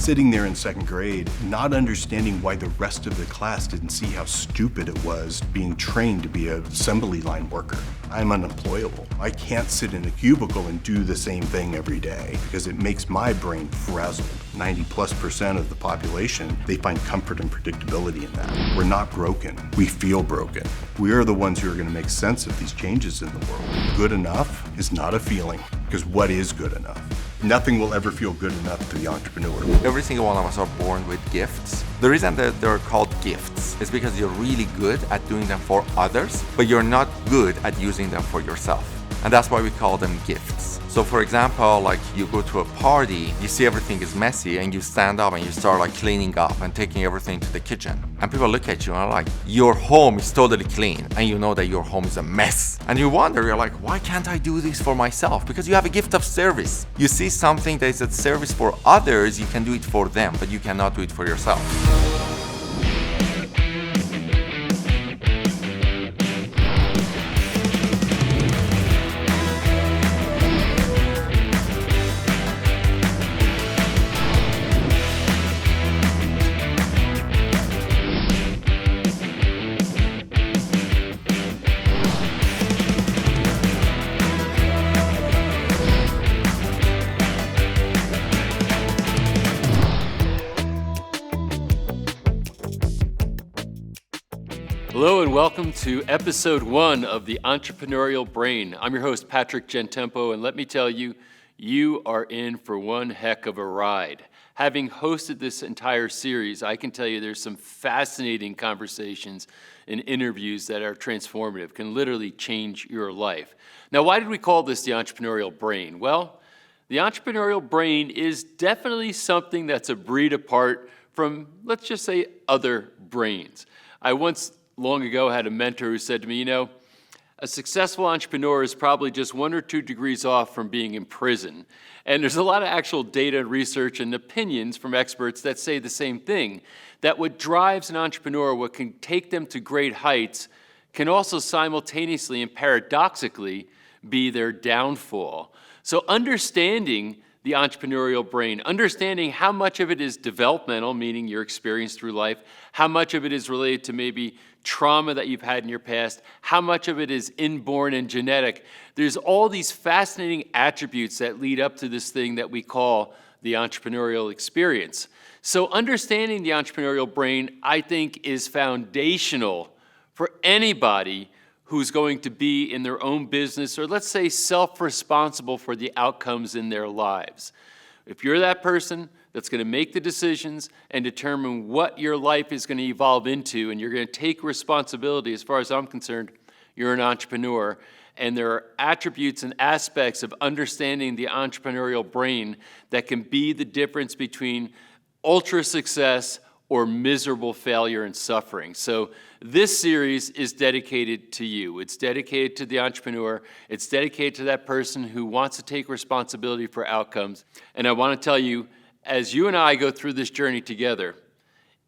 sitting there in second grade, not understanding why the rest of the class didn't see how stupid it was being trained to be an assembly line worker. I'm unemployable. I can't sit in a cubicle and do the same thing every day because it makes my brain frazzled. 90+% of the population, they find comfort and predictability in that. We're not broken. We feel broken. We are the ones who are going to make sense of these changes in the world. Good enough is not a feeling, because what is good enough? Nothing will ever feel good enough to the entrepreneur. Every single one of us are born with gifts. The reason that they're called gifts is because you're really good at doing them for others, but you're not good at using them for yourself. And that's why we call them gifts. So for example, like you go to a party, you see everything is messy and you stand up and you start like cleaning up and taking everything to the kitchen. And people look at you and are like, your home is totally clean and you know that your home is a mess. And you wonder, you're like, why can't I do this for myself? Because you have a gift of service. You see something that is a service for others, you can do it for them, but you cannot do it for yourself. Hello and welcome to episode 1 of the Entrepreneurial Brain. I'm your host, Patrick Gentempo, and let me tell you, you are in for one heck of a ride. Having hosted this entire series, I can tell you there's some fascinating conversations and interviews that are transformative, can literally change your life. Now, why did we call this the Entrepreneurial Brain? Well, the Entrepreneurial Brain is definitely something that's a breed apart from, let's just say, other brains. I once long ago had a mentor who said to me, you know, a successful entrepreneur is probably just 1 or 2 degrees off from being in prison. And there's a lot of actual data and research and opinions from experts that say the same thing, that what drives an entrepreneur, what can take them to great heights, can also simultaneously and paradoxically be their downfall. So understanding the entrepreneurial brain, understanding how much of it is developmental, meaning your experience through life, how much of it is related to maybe trauma that you've had in your past, how much of it is inborn and genetic. There's all these fascinating attributes that lead up to this thing that we call the entrepreneurial experience. So understanding the entrepreneurial brain, I think, is foundational for anybody who's going to be in their own business, or let's say self-responsible for the outcomes in their lives. If you're that person that's going to make the decisions and determine what your life is going to evolve into, and you're going to take responsibility, as far as I'm concerned, you're an entrepreneur. And there are attributes and aspects of understanding the entrepreneurial brain that can be the difference between ultra success or miserable failure and suffering. So this series is dedicated to you. It's dedicated to the entrepreneur. It's dedicated to that person who wants to take responsibility for outcomes. And I want to tell you, as you and I go through this journey together,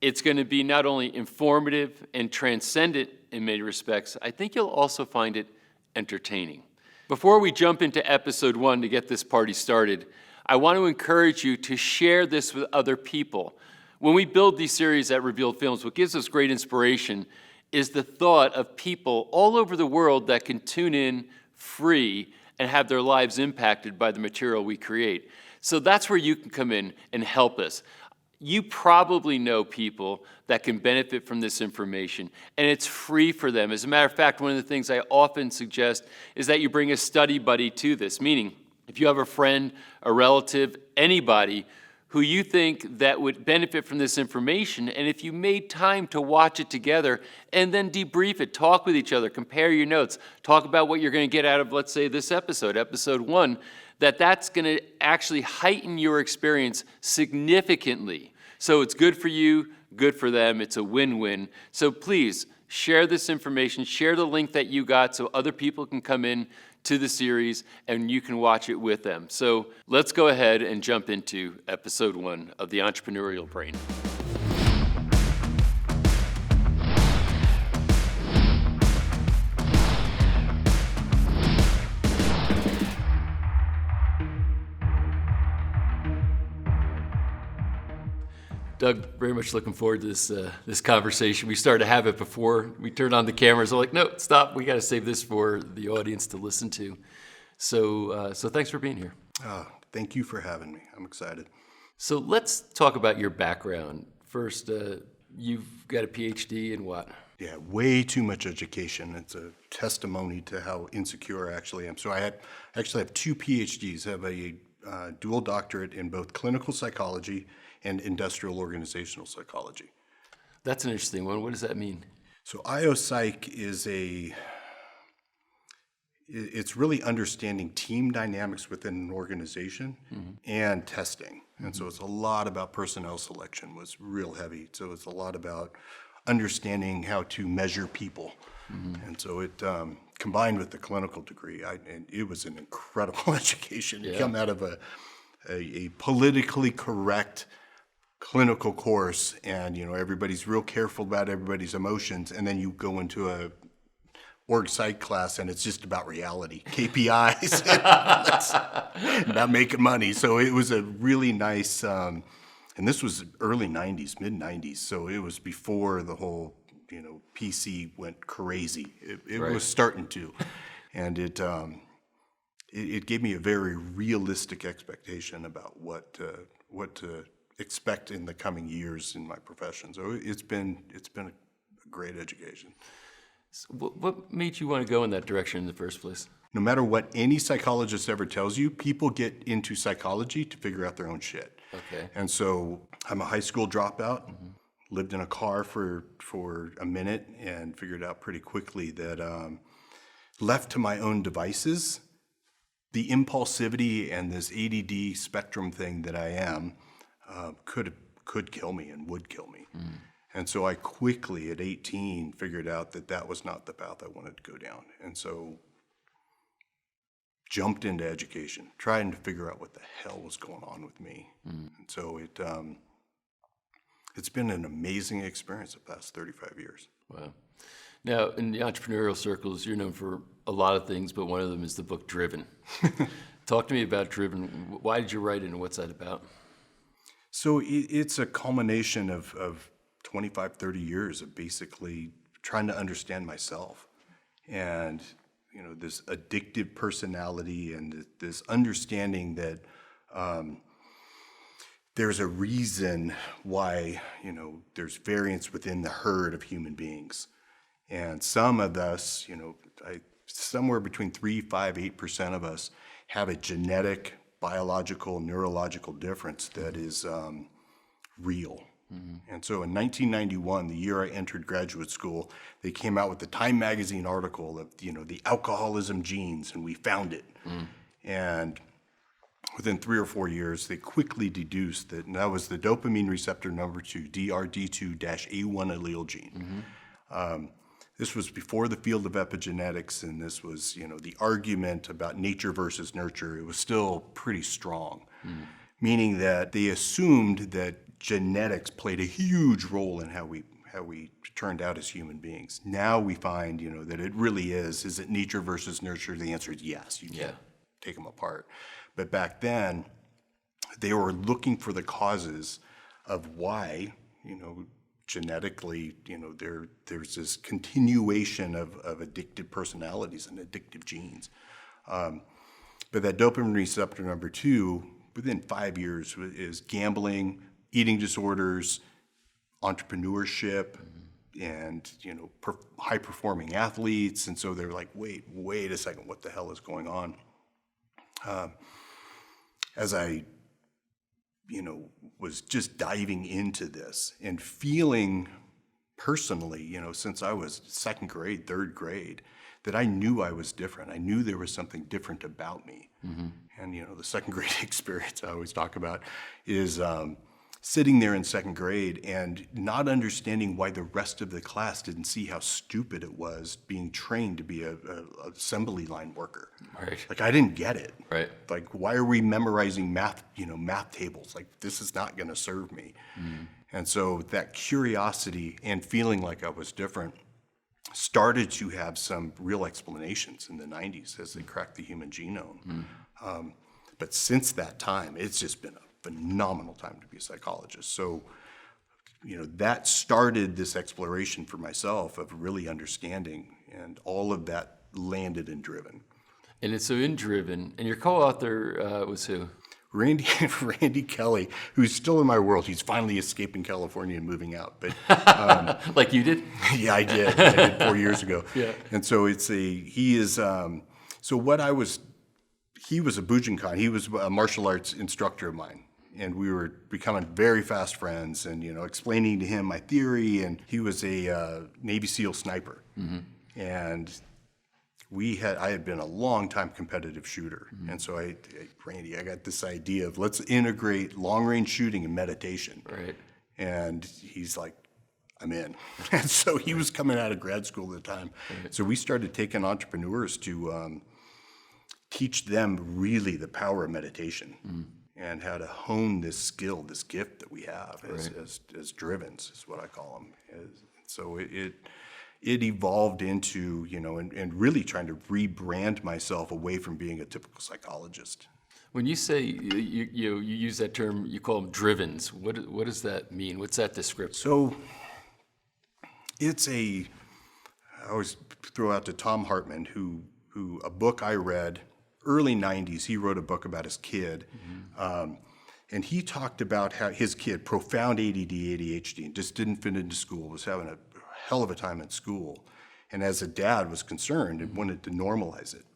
it's going to be not only informative and transcendent in many respects, I think you'll also find it entertaining. Before we jump into episode 1 to get this party started, I want to encourage you to share this with other people. When we build these series at Revealed Films, what gives us great inspiration is the thought of people all over the world that can tune in free and have their lives impacted by the material we create. So that's where you can come in and help us. You probably know people that can benefit from this information, and it's free for them. As a matter of fact, one of the things I often suggest is that you bring a study buddy to this, meaning if you have a friend, a relative, anybody who you think that would benefit from this information, and if you made time to watch it together and then debrief it, talk with each other, compare your notes, talk about what you're going to get out of, let's say, this episode, episode 1, that's going to actually heighten your experience significantly. So it's good for you, good for them, it's a win-win. So please share this information, share the link that you got so other people can come in to the series and you can watch it with them. So let's go ahead and jump into episode 1 of the Entrepreneurial Brain. Doug, very much looking forward to this conversation. We started to have it before we turned on the cameras. I'm like, no, stop. We got to save this for the audience to listen to. So thanks for being here. Thank you for having me. I'm excited. So let's talk about your background. First, you've got a PhD in what? Yeah, way too much education. It's a testimony to how insecure I actually am. So I actually have two PhDs. I have a dual doctorate in both clinical psychology and industrial organizational psychology. That's an interesting one. What does that mean? So IOPsych is it's really understanding team dynamics within an organization and testing. And so it's a lot about personnel selection was real heavy. So it's a lot about understanding how to measure people. And so it combined with the clinical degree, and it was an incredible education. You come out of a politically correct clinical course, and everybody's real careful about everybody's emotions, and then you go into a org psych class and it's just about reality, KPIs, about making money. So it was a really nice, and this was early 90s, mid 90s. So it was before the whole, PC went crazy. It Right. was starting to, and it gave me a very realistic expectation about what to expect in the coming years in my profession. So it's been a great education. So what made you want to go in that direction in the first place? No matter what any psychologist ever tells you, people get into psychology to figure out their own shit. Okay. And so I'm a high school dropout, lived in a car for a minute and figured out pretty quickly that left to my own devices, the impulsivity and this ADD spectrum thing that I am could kill me and would kill me. And so I quickly, at 18, figured out that was not the path I wanted to go down. And so jumped into education, trying to figure out what the hell was going on with me. And so it's been an amazing experience the past 35 years. Wow. Now, in the entrepreneurial circles, you're known for a lot of things, but one of them is the book Driven. Talk to me about Driven. Why did you write it and what's that about? So it's a culmination of 25, 30 years of basically trying to understand myself and, this addictive personality and this understanding that there's a reason why, there's variance within the herd of human beings. And some of us, somewhere between 3, 5, 8% of us have a genetic, biological, neurological difference that is real. And so in 1991, the year I entered graduate school, they came out with the Time magazine article of, the alcoholism genes, and we found it. And within 3 or 4 years, they quickly deduced that was the dopamine receptor number 2, DRD2-A1 allele gene. This was before the field of epigenetics, and this was, the argument about nature versus nurture. It was still pretty strong, meaning that they assumed that genetics played a huge role in how we turned out as human beings. Now we find, that it really is it nature versus nurture? The answer is yes. You can't take them apart. But back then, they were looking for the causes of why, genetically, there's this continuation of addictive personalities and addictive genes. But that dopamine receptor number 2, within 5 years, is gambling, eating disorders, entrepreneurship, and high-performing athletes. And so they're like, wait a second, what the hell is going on? As I was just diving into this and feeling personally, since I was second grade, third grade, that I knew I was different. I knew there was something different about me. And, the second grade experience I always talk about is sitting there in second grade and not understanding why the rest of the class didn't see how stupid it was being trained to be a assembly line worker. Right. Like, I didn't get it. Right. Like, why are we memorizing math tables? Like, this is not going to serve me. And so that curiosity and feeling like I was different started to have some real explanations in the 90s as they cracked the human genome. But since that time, it's just been a phenomenal time to be a psychologist. So that started this exploration for myself of really understanding, and all of that landed in Driven. And it's so in Driven, and your co-author was who? Randy Kelly, who's still in my world. He's finally escaping California and moving out. But Like you did? yeah, I did 4 years ago. Yeah. And so he was a Bujinkan. He was a martial arts instructor of mine. And we were becoming very fast friends, and explaining to him my theory. And he was a Navy SEAL sniper, and I had been a long-time competitive shooter, and so Randy, I got this idea of let's integrate long-range shooting and meditation. Right. And he's like, I'm in. And so he was coming out of grad school at the time. Right. So we started taking entrepreneurs to teach them really the power of meditation and how to hone this skill, this gift that we have as Drivens, is what I call them. So it evolved into, and really trying to rebrand myself away from being a typical psychologist. When you say you use that term, you call them Drivens. What does that mean? What's that description? So I always throw out to Tom Hartman, who a book I read early 90s. He wrote a book about his kid, and he talked about how his kid, profound ADD, ADHD, and just didn't fit into school, was having a hell of a time at school, and as a dad was concerned and wanted to normalize it.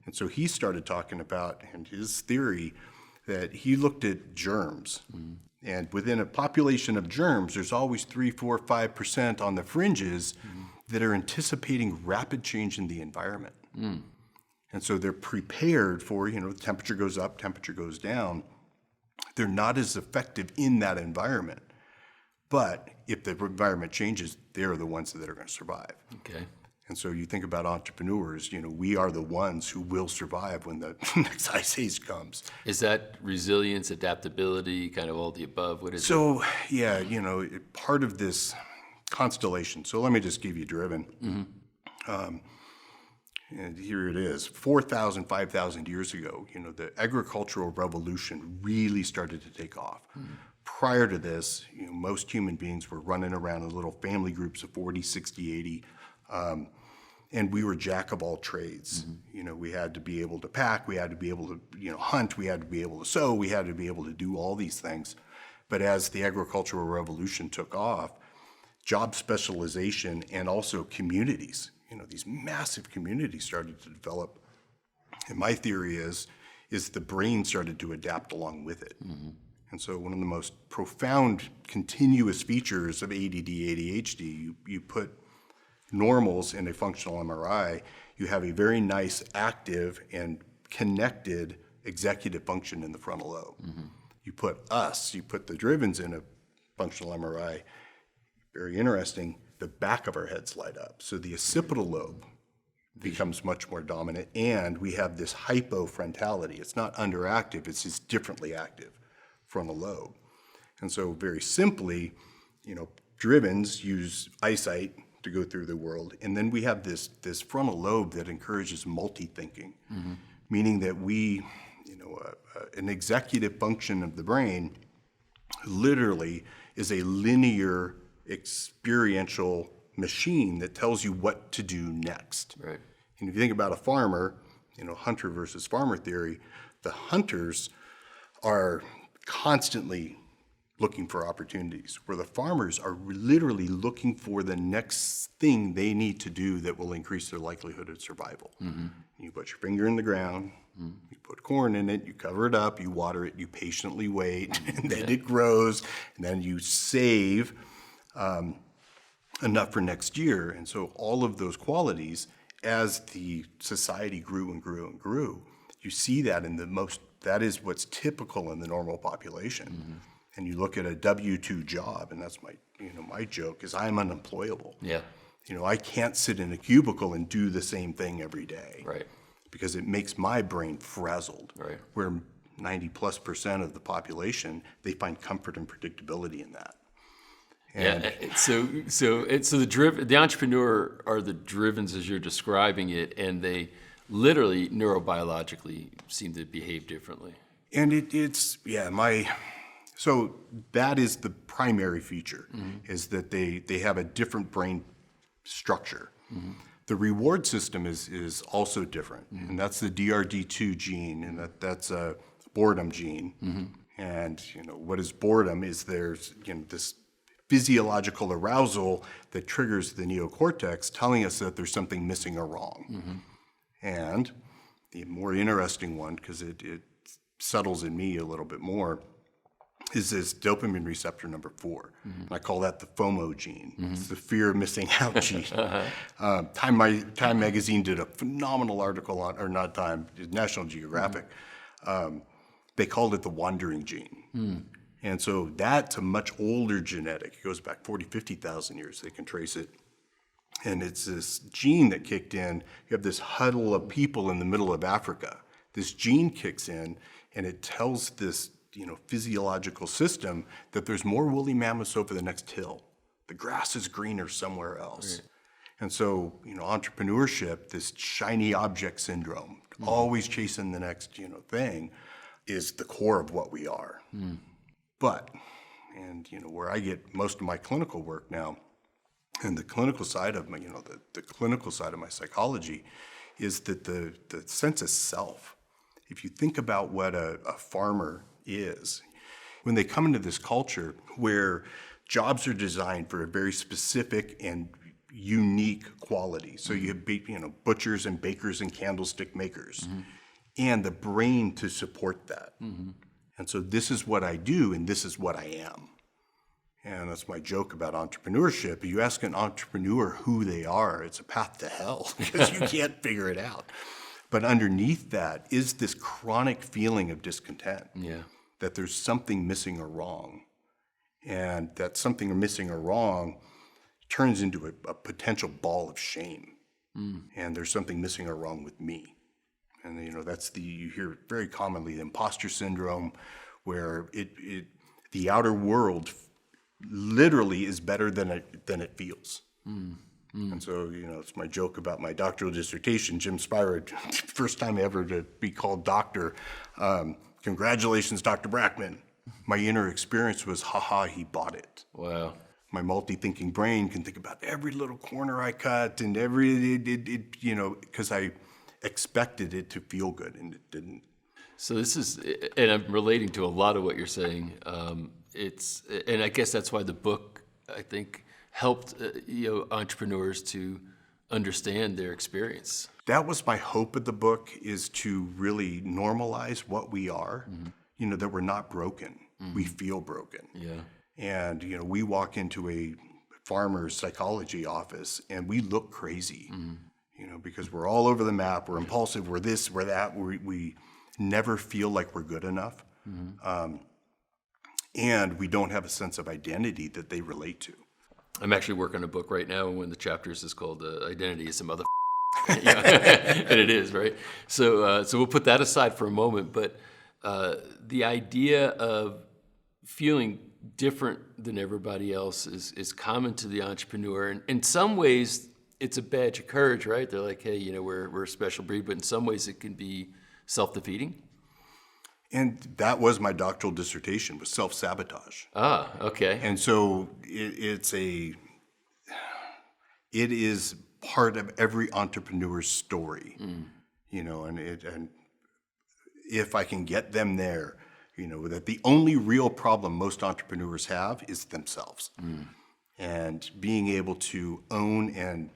And so he started talking about, and his theory, that he looked at germs, and within a population of germs, there's always 3, 4, 5% on the fringes that are anticipating rapid change in the environment. And so they're prepared for, the temperature goes up, temperature goes down. They're not as effective in that environment. But if the environment changes, they're the ones that are going to survive. Okay. And so you think about entrepreneurs, we are the ones who will survive when the next ice age comes. Is that resilience, adaptability, kind of all the above? What is it? So, yeah, part of this constellation. So let me just give you Driven. And here it is. 4,000, 5,000 years ago, the agricultural revolution really started to take off. Prior to this, most human beings were running around in little family groups of 40, 60, 80, and we were jack of all trades. We had to be able to pack, we had to be able to hunt, we had to be able to sew, we had to be able to do all these things. But as the agricultural revolution took off, job specialization and also communities, these massive communities started to develop. And my theory is the brain started to adapt along with it. And so one of the most profound continuous features of ADD, ADHD, you put normals in a functional MRI, you have a very nice, active, and connected executive function in the frontal lobe. You put the Drivens in a functional MRI, very interesting, the back of our heads light up. So the occipital lobe becomes much more dominant, and we have this hypofrontality. It's not underactive, it's just differently active frontal lobe. And so very simply, Drivens use eyesight to go through the world, and then we have this frontal lobe that encourages multi-thinking, meaning that an executive function of the brain literally is a linear experiential machine that tells you what to do next. Right. And if you think about a farmer, hunter versus farmer theory, the hunters are constantly looking for opportunities, where the farmers are literally looking for the next thing they need to do that will increase their likelihood of survival. You put your finger in the ground, you put corn in it, you cover it up, you water it, you patiently wait, and then it grows, and then you save enough for next year. And so all of those qualities, as the society grew and grew and grew, you see that that is what's typical in the normal population. And you look at a W-2 job, and that's my joke is I'm unemployable. Yeah. I can't sit in a cubicle and do the same thing every day. Right. Because it makes my brain frazzled. Right. Where 90+% of the population, they find comfort and predictability in that. And So the entrepreneur are the Drivens as you're describing it, and they literally neurobiologically seem to behave differently. And So that is the primary feature, is that they have a different brain structure. The reward system is also different, and that's the DRD2 gene, and that's a boredom gene. And what is boredom is there's this physiological arousal that triggers the neocortex, telling us that there's something missing or wrong. And the more interesting one, because it settles in me a little bit more, is this dopamine receptor number 4. And I call that the FOMO gene. It's the fear of missing out gene. Time magazine did a phenomenal article on, or not Time, National Geographic. They called it the wandering gene. And so that's a much older genetic. It goes back 40, 50,000 years. They can trace it. And it's this gene that kicked in. You have this huddle of people in the middle of Africa. This gene kicks in, and it tells this physiological system that there's more woolly mammoths over the next hill. The grass is greener somewhere else. Right. And so, entrepreneurship, this shiny object syndrome, always chasing the next, thing, is the core of what we are. But, and where I get most of my clinical work now, and the clinical side of my, the clinical side of my psychology, is that the sense of self. If you think about what a farmer is, when they come into this culture where jobs are designed for a very specific and unique quality. So you have butchers and bakers and candlestick makers, and the brain to support that. And so this is what I do, and this is what I am. And that's my joke about entrepreneurship. You ask an entrepreneur who they are, it's a path to hell because you can't figure it out. But underneath that is this chronic feeling of discontent, that there's something missing or wrong. And that something missing or wrong turns into a potential ball of shame. And there's something missing or wrong with me. And that's you hear very commonly the imposter syndrome, where the outer world literally is better than it feels. And so, it's my joke about my doctoral dissertation. Jim Spira, first time ever to be called doctor. Congratulations, Dr. Brackman. My inner experience was, haha, he bought it. Wow. My multi-thinking brain can think about every little corner I cut and because I expected it to feel good and it didn't. So this is, and I'm relating to a lot of what you're saying. And I guess that's why the book, I think, helped entrepreneurs to understand their experience. That was my hope of the book, is to really normalize what we are, that we're not broken. We feel broken. Yeah. And, we walk into a farmer's psychology office and we look crazy, because we're all over the map, we're impulsive, we're this, we're that, we never feel like we're good enough. And we don't have a sense of identity that they relate to. I'm actually working on a book right now, and one of the chapters is called Identity is a Mother and it is, right? So we'll put that aside for a moment, but the idea of feeling different than everybody else is common to the entrepreneur. And in some ways, it's a badge of courage, right? They're like, hey, we're a special breed, but in some ways it can be self-defeating. And that was my doctoral dissertation, was self-sabotage. Ah, okay. And so it is part of every entrepreneur's story, and if I can get them there, that the only real problem most entrepreneurs have is themselves. And being able to own and,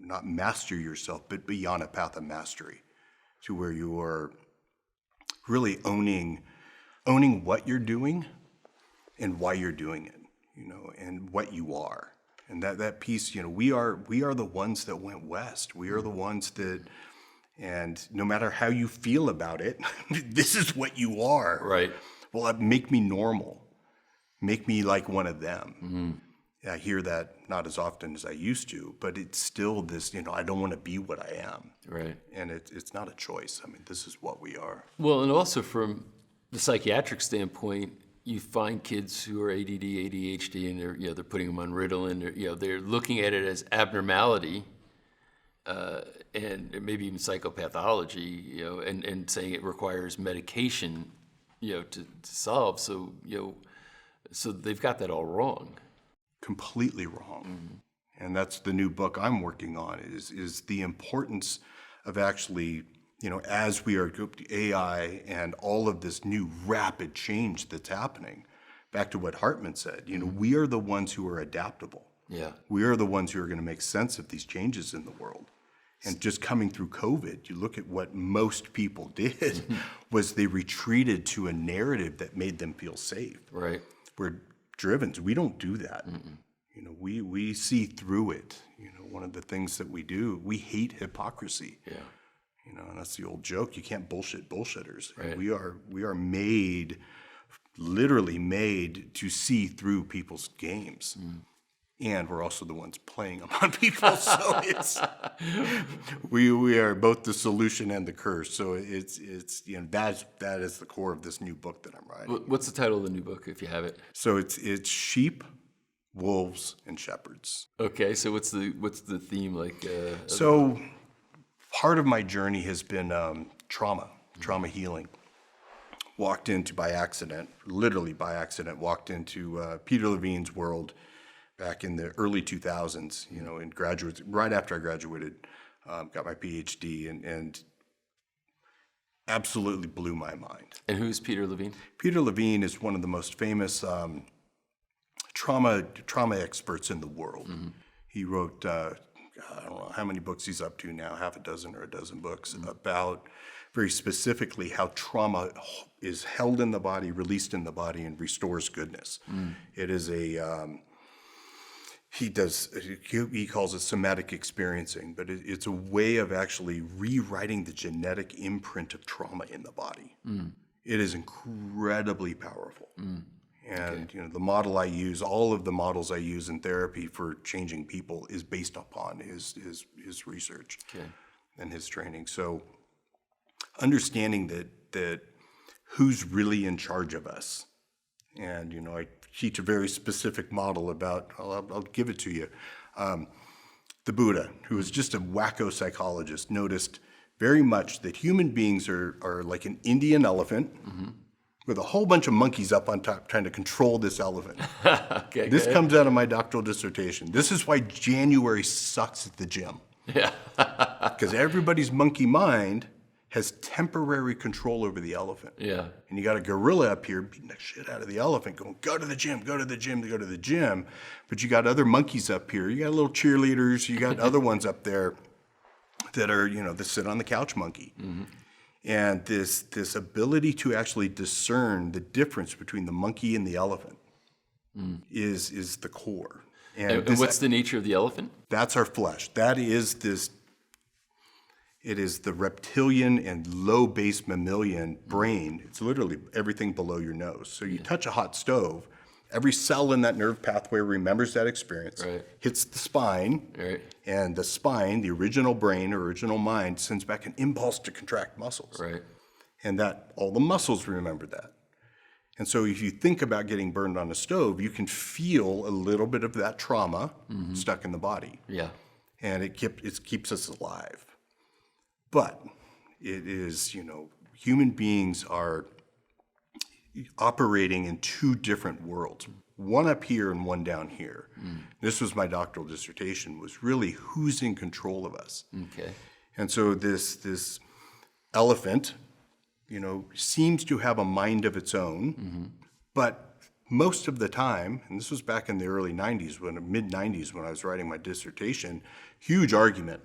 not master yourself, but be on a path of mastery to where you are really owning what you're doing and why you're doing it, and what you are. And that piece, we are the ones that went west. We are the ones that, and no matter how you feel about it, this is what you are. Right. Well, make me normal. Make me like one of them. I hear that not as often as I used to, but it's still this, I don't want to be what I am. Right. And it's not a choice. I mean, this is what we are. Well, and also from the psychiatric standpoint, you find kids who are ADD, ADHD, and they're putting them on Ritalin. They're looking at it as abnormality, and maybe even psychopathology. And saying it requires medication to solve. So, so they've got that all wrong. Completely wrong. And that's the new book I'm working on is the importance of actually, as we are AI and all of this new rapid change that's happening, back to what Hartman said, we are the ones who are adaptable. Yeah. We are the ones who are going to make sense of these changes in the world. And just coming through COVID, you look at what most people did was they retreated to a narrative that made them feel safe. Right. We're driven. We don't do that. We see through it. One of the things that we do, we hate hypocrisy. Yeah. And that's the old joke. You can't bullshit bullshitters. Right. We are made, literally made to see through people's games. And we're also the ones playing them on people. So it's we are both the solution and the curse. So it's that is the core of this new book that I'm writing. What's the title of the new book, if you have it? So it's sheep, wolves, and shepherds. Okay, so what's the theme like? So part of my journey has been trauma healing. Literally by accident, walked into Peter Levine's world back in the early 2000s, right after I graduated, got my PhD, and absolutely blew my mind. And who's Peter Levine? Peter Levine is one of the most famous trauma experts in the world. He wrote, I don't know how many books he's up to now, half a dozen or a dozen books about very specifically how trauma is held in the body, released in the body, and restores goodness. It is he calls it somatic experiencing, but it's a way of actually rewriting the genetic imprint of trauma in the body. It is incredibly powerful. And the model I use, all of the models I use in therapy for changing people is based upon his research and his training. So understanding that who's really in charge of us. And, I teach a very specific model about, I'll give it to you. The Buddha, who was just a wacko psychologist, noticed very much that human beings are like an Indian elephant with a whole bunch of monkeys up on top trying to control this elephant. Okay, this comes out of my doctoral dissertation. This is why January sucks at the gym. Yeah. Because everybody's monkey mind has temporary control over the elephant. Yeah. And you got a gorilla up here beating the shit out of the elephant, going, go to the gym, go to the gym, go to the gym. But you got other monkeys up here. You got little cheerleaders. You got other ones up there that are, that sit on the couch monkey. And this ability to actually discern the difference between the monkey and the elephant is the core. And what's the nature of the elephant? That's our flesh. That is this. It is the reptilian and low base mammalian brain. It's literally everything below your nose. So you touch a hot stove, every cell in that nerve pathway remembers that experience, hits the spine, and the spine, the original brain, original mind, sends back an impulse to contract muscles. And that all the muscles remember that. And so if you think about getting burned on a stove, you can feel a little bit of that trauma stuck in the body. And it keeps us alive. But it is, human beings are operating in two different worlds, one up here and one down here. This was my doctoral dissertation, was really who's in control of us. And so this elephant, seems to have a mind of its own, but most of the time, and this was back in the early 90s, mid-90s when I was writing my dissertation, huge argument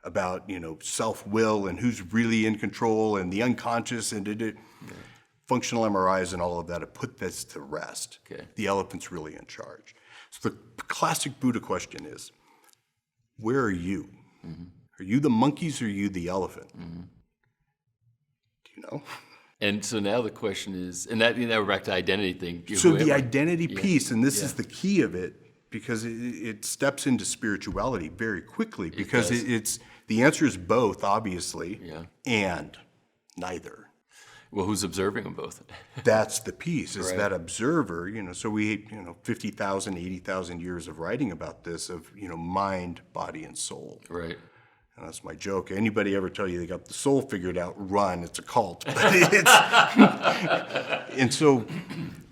about, self-will and who's really in control and the unconscious and functional MRIs and all of that have put this to rest. The elephant's really in charge. So the classic Buddha question is, where are you? Are you the monkeys or are you the elephant? Do you know? And so now the question is, and that we're back to identity thing. So the identity piece, and this is the key of it, because it steps into spirituality very quickly, because it's the answer is both, obviously, and neither. Well, who's observing them both? That's the piece, is that observer, so we, 50,000, 80,000 years of writing about this, of, mind, body, and soul. And that's my joke. Anybody ever tell you they got the soul figured out, run, it's a cult. But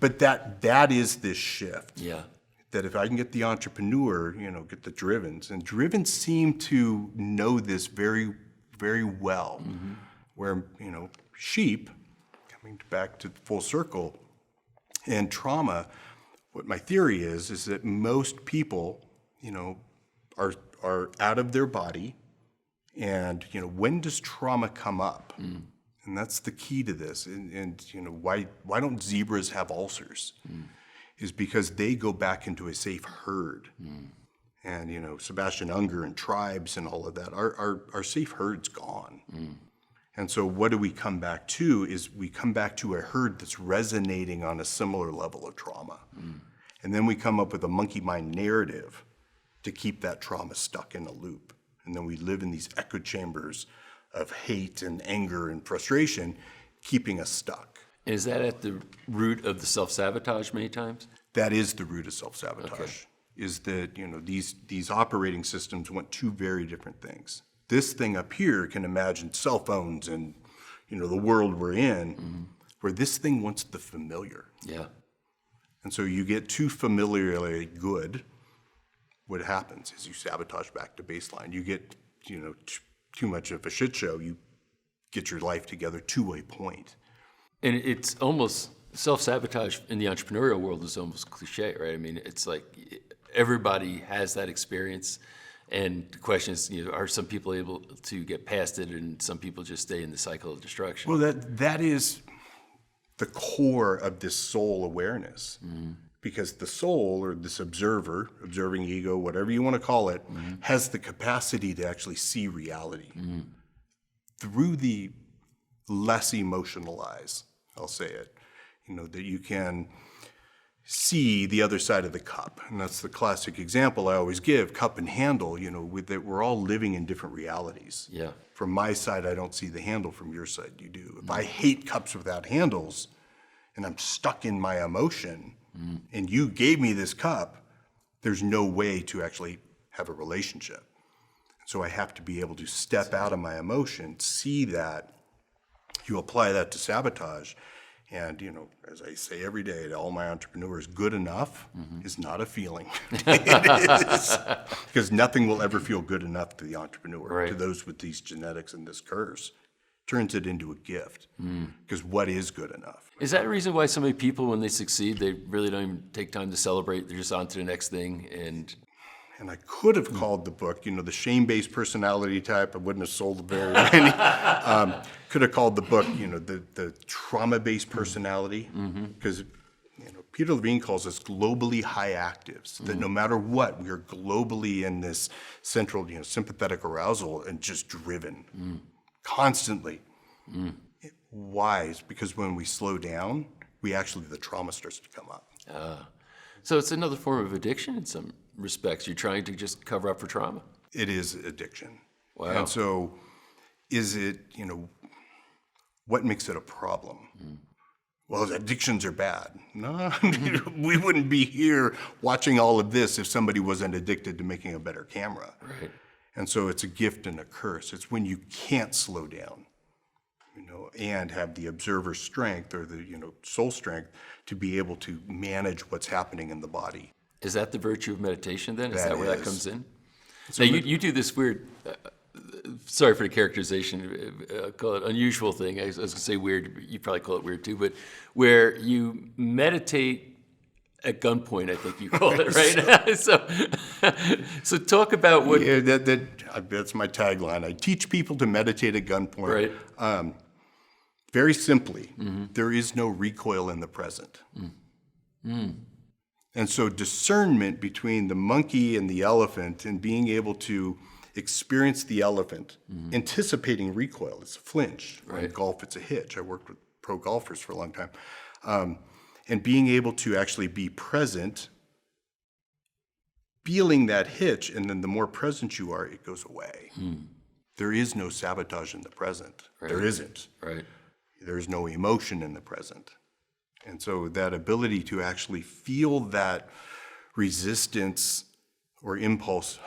but that is this shift. Yeah. That if I can get the entrepreneur, get the drivens, and drivens seem to know this very, very well, where, sheep, coming back to full circle, and trauma, what my theory is that most people, are out of their body, and, when does trauma come up? And that's the key to this. And why don't zebras have ulcers? Is because they go back into a safe herd. And, Sebastian Unger and tribes and all of that, our safe herd's gone. And so what do we come back to is we come back to a herd that's resonating on a similar level of trauma. And then we come up with a monkey mind narrative to keep that trauma stuck in a loop. And then we live in these echo chambers of hate and anger and frustration, keeping us stuck. And is that at the root of the self-sabotage many times? That is the root of self-sabotage. Okay. Is that, these operating systems want two very different things. This thing up here can imagine cell phones and, the world we're in, where this thing wants the familiar. Yeah. And so you get too familiarly good, what happens is you sabotage back to baseline. You get, too much of a shit show, you get your life together to a point. And it's almost, self-sabotage in the entrepreneurial world is almost cliche, right? I mean, it's like everybody has that experience. And the question is, are some people able to get past it, and some people just stay in the cycle of destruction? Well, that is the core of this soul awareness. Because the soul, or this observing ego, whatever you want to call it, has the capacity to actually see reality through the less emotional eyes, I'll say it. That you can see the other side of the cup. And that's the classic example I always give, cup and handle, that we're all living in different realities. Yeah. From my side, I don't see the handle. From your side, you do. If I hate cups without handles, and I'm stuck in my emotion, and you gave me this cup, there's no way to actually have a relationship. So I have to be able to step out of my emotion, see that, you apply that to sabotage, and, as I say every day to all my entrepreneurs, good enough is not a feeling. It is. Because nothing will ever feel good enough to the entrepreneur, Right. to those with these genetics and this curse. Turns it into a gift. Because what is good enough? Is that a reason why so many people, when they succeed, they really don't even take time to celebrate? They're just on to the next thing. And I could have called the book, the shame-based personality type. I wouldn't have sold very many. Could have called the book, the trauma-based personality. Because, Peter Levine calls us globally high actives. That no matter what, we are globally in this central, sympathetic arousal and just driven constantly. Why? It's because when we slow down, the trauma starts to come up. So it's another form of addiction in some respects. You're trying to just cover up for trauma. It is addiction. Wow. And so is it, what makes it a problem? Well, addictions are bad. No, we wouldn't be here watching all of this if somebody wasn't addicted to making a better camera. Right. And so it's a gift and a curse. It's when you can't slow down, and have the observer strength, or the, soul strength, to be able to manage what's happening in the body. Is that the virtue of meditation then? Is That that where that is. comes in? So now, you do this weird, sorry for the characterization, call it unusual thing. I was going to say weird, you probably call it weird too, but where you meditate at gunpoint, I think you call it, right? so talk about what... Yeah, that's my tagline. I teach people to meditate at gunpoint. Right. Very simply, there is no recoil in the present. And so discernment between the monkey and the elephant, and being able to experience the elephant, anticipating recoil. It's a flinch. Right. In golf, it's a hitch. I worked with pro golfers for a long time. And being able to actually be present, feeling that hitch, and then the more present you are, it goes away. There is no sabotage in the present. Right. There isn't. Right. There's no emotion in the present. And so that ability to actually feel that resistance or impulse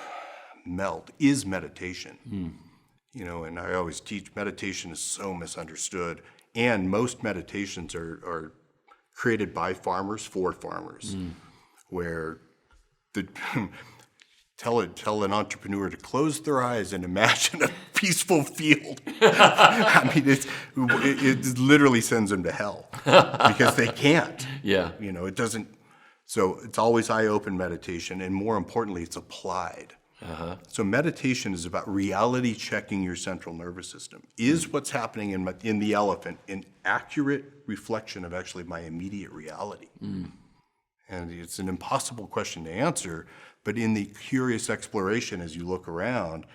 melt is meditation. And I always teach meditation is so misunderstood. And most meditations are created by farmers for farmers, where the tell an entrepreneur to close their eyes and imagine a peaceful field. I mean, it literally sends them to hell because they can't. Yeah. It doesn't. So it's always eye-open meditation, and more importantly, it's applied. So meditation is about reality checking your central nervous system. Is what's happening in the elephant an accurate reflection of actually my immediate reality? And it's an impossible question to answer, but in the curious exploration as you look around,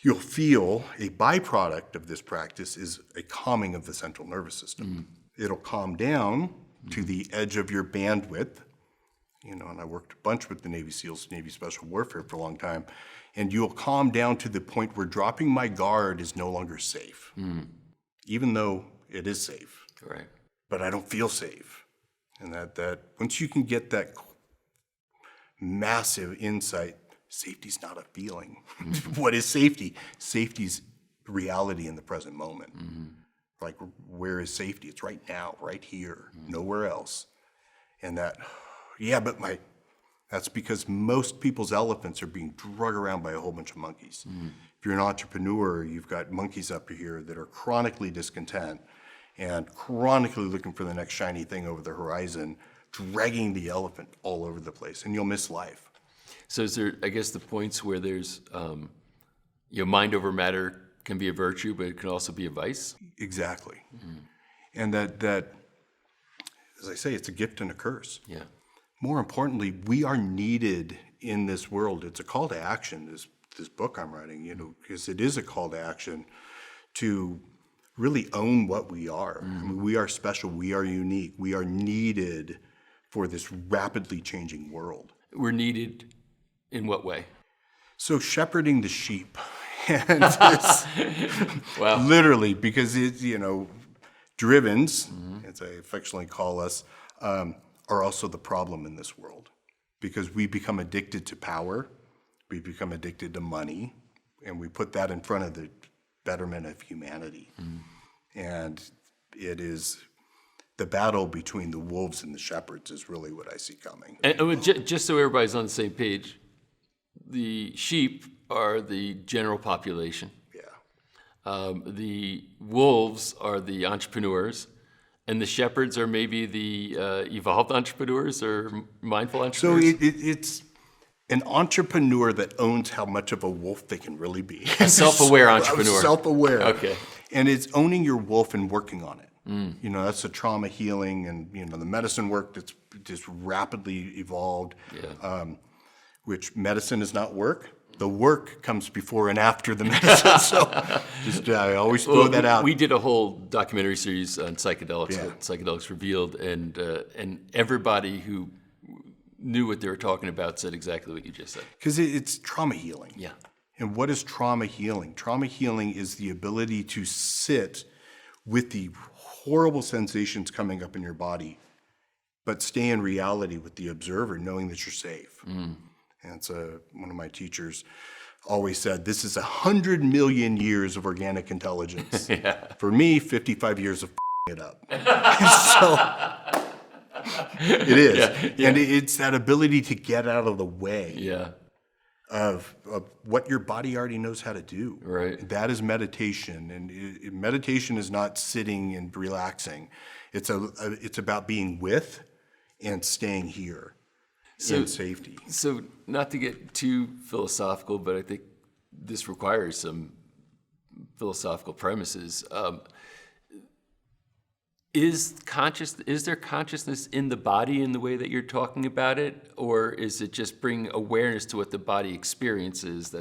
you'll feel a byproduct of this practice is a calming of the central nervous system. It'll calm down to the edge of your bandwidth. And I worked a bunch with the Navy SEALs, Navy Special Warfare for a long time, and you'll calm down to the point where dropping my guard is no longer safe, even though it is safe. Right. But I don't feel safe. And that once you can get that massive insight, safety's not a feeling. What is safety? Safety's reality in the present moment. Like, where is safety? It's right now, right here, nowhere else. And that's because most people's elephants are being drug around by a whole bunch of monkeys. If you're an entrepreneur, you've got monkeys up here that are chronically discontent and chronically looking for the next shiny thing over the horizon, dragging the elephant all over the place, and you'll miss life. So is there, I guess, the points where there's, mind over matter can be a virtue, but it can also be a vice? Exactly. And that, as I say, it's a gift and a curse. Yeah. More importantly, we are needed in this world. It's a call to action, this book I'm writing, because it is a call to action to really own what we are. I mean, we are special, we are unique, we are needed for this rapidly changing world. We're needed in what way? So shepherding the sheep. And Wow. literally, because it's, drivens, as I affectionately call us, are also the problem in this world, because we become addicted to power, we become addicted to money, and we put that in front of the betterment of humanity. And it is the battle between the wolves and the shepherds is really what I see coming. And just so everybody's on the same page, the sheep are the general population. Yeah. The wolves are the entrepreneurs. And the shepherds are maybe the evolved entrepreneurs or mindful So entrepreneurs? it's an entrepreneur that owns how much of a wolf they can really be. A self-aware entrepreneur. Self-aware. Okay. And it's owning your wolf and working on it. That's the trauma healing and, the medicine work that's just rapidly evolved, which medicine is not work. The work comes before and after the medicine. So I always throw that out. We did a whole documentary series on psychedelics, Yeah. called Psychedelics Revealed, and everybody who knew what they were talking about said exactly what you just said. Because it's trauma healing. Yeah. And what is trauma healing? Trauma healing is the ability to sit with the horrible sensations coming up in your body, but stay in reality with the observer, knowing that you're safe. And so one of my teachers always said, this is 100 million years of organic intelligence. For me, 55 years of it up. So it is. And it's that ability to get out of the way of what your body already knows how to do. Right. That is meditation. And meditation is not sitting and relaxing. It's about being with and staying here. In safety. So not to get too philosophical, but I think this requires some philosophical premises. Is there consciousness in the body in the way that you're talking about it, or is it just bring awareness to what the body experiences?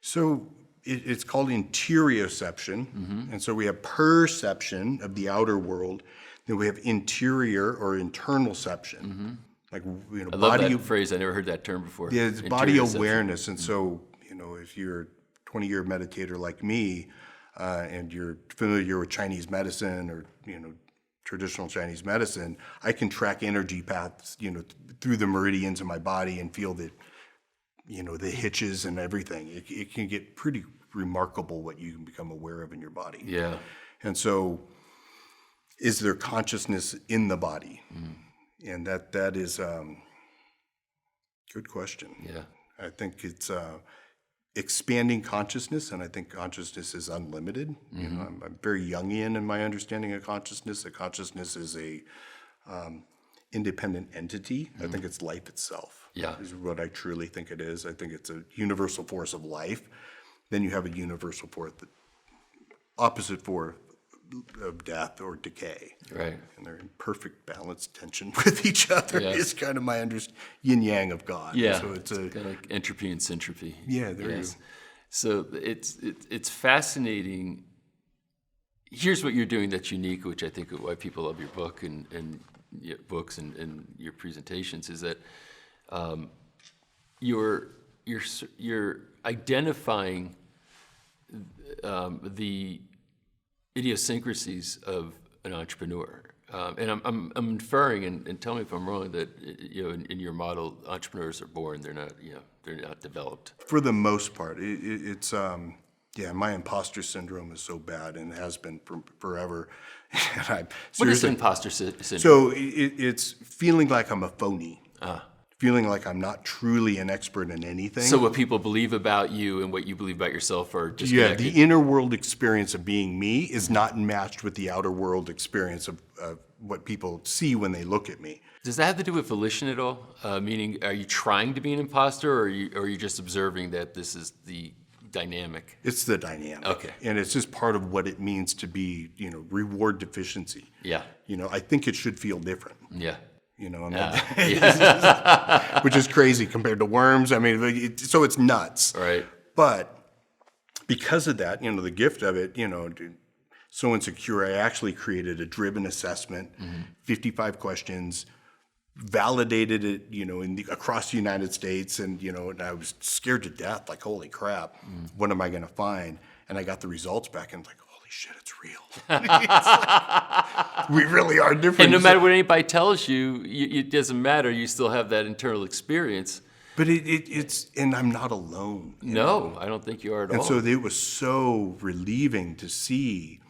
So it's called interioception, and so we have perception of the outer world, then we have interior or internalception. Like, I love that phrase. I never heard that term before. Yeah, it's body awareness. And so, if you're a 20-year meditator like me, and you're familiar with Chinese medicine or, traditional Chinese medicine, I can track energy paths, through the meridians of my body and feel the hitches and everything. It can get pretty remarkable what you can become aware of in your body. Yeah. And so, is there consciousness in the body? And that is good question. Yeah. I think it's expanding consciousness, and I think consciousness is unlimited. You know, I'm very Jungian in my understanding of consciousness. That consciousness is a independent entity. I think it's life itself. Yeah. Is what I truly think it is. I think it's a universal force of life. Then you have a universal force, the opposite force of death or decay. Right. And they're in perfect balanced tension with each other. Yeah. Is kind of my yin yang of God. Yeah. So it's kind of like entropy and syntropy. Yeah, there you go. So it's fascinating. Here's what you're doing that's unique, which I think is why people love your book and your books and your presentations, is that you're identifying the idiosyncrasies of an entrepreneur. And I'm inferring, and tell me if I'm wrong, that in your model, entrepreneurs are born; they're not developed. For the most part, it's my imposter syndrome is so bad and has been forever. And What is imposter syndrome? So it's feeling like I'm a phony. Feeling like I'm not truly an expert in anything. So what people believe about you and what you believe about yourself are disconnected? Yeah, the inner world experience of being me is not matched with the outer world experience of what people see when they look at me. Does that have to do with volition at all? Meaning, are you trying to be an imposter, or are you just observing that this is the dynamic? It's the dynamic. Okay. And it's just part of what it means to be, reward deficiency. Yeah. I think it should feel different. Yeah. Which is crazy compared to worms. I mean, so it's nuts. Right. But because of that, the gift of it, so insecure, I actually created a driven assessment, 55 questions, validated it, across the United States, and and I was scared to death, like, holy crap, what am I going to find? And I got the results back, and I'm like, holy shit, it's real. We really are different. And no matter what anybody tells you, it doesn't matter. You still have that internal experience. But it's, and I'm not alone. No, I don't think you are at all. And so it was so relieving to see.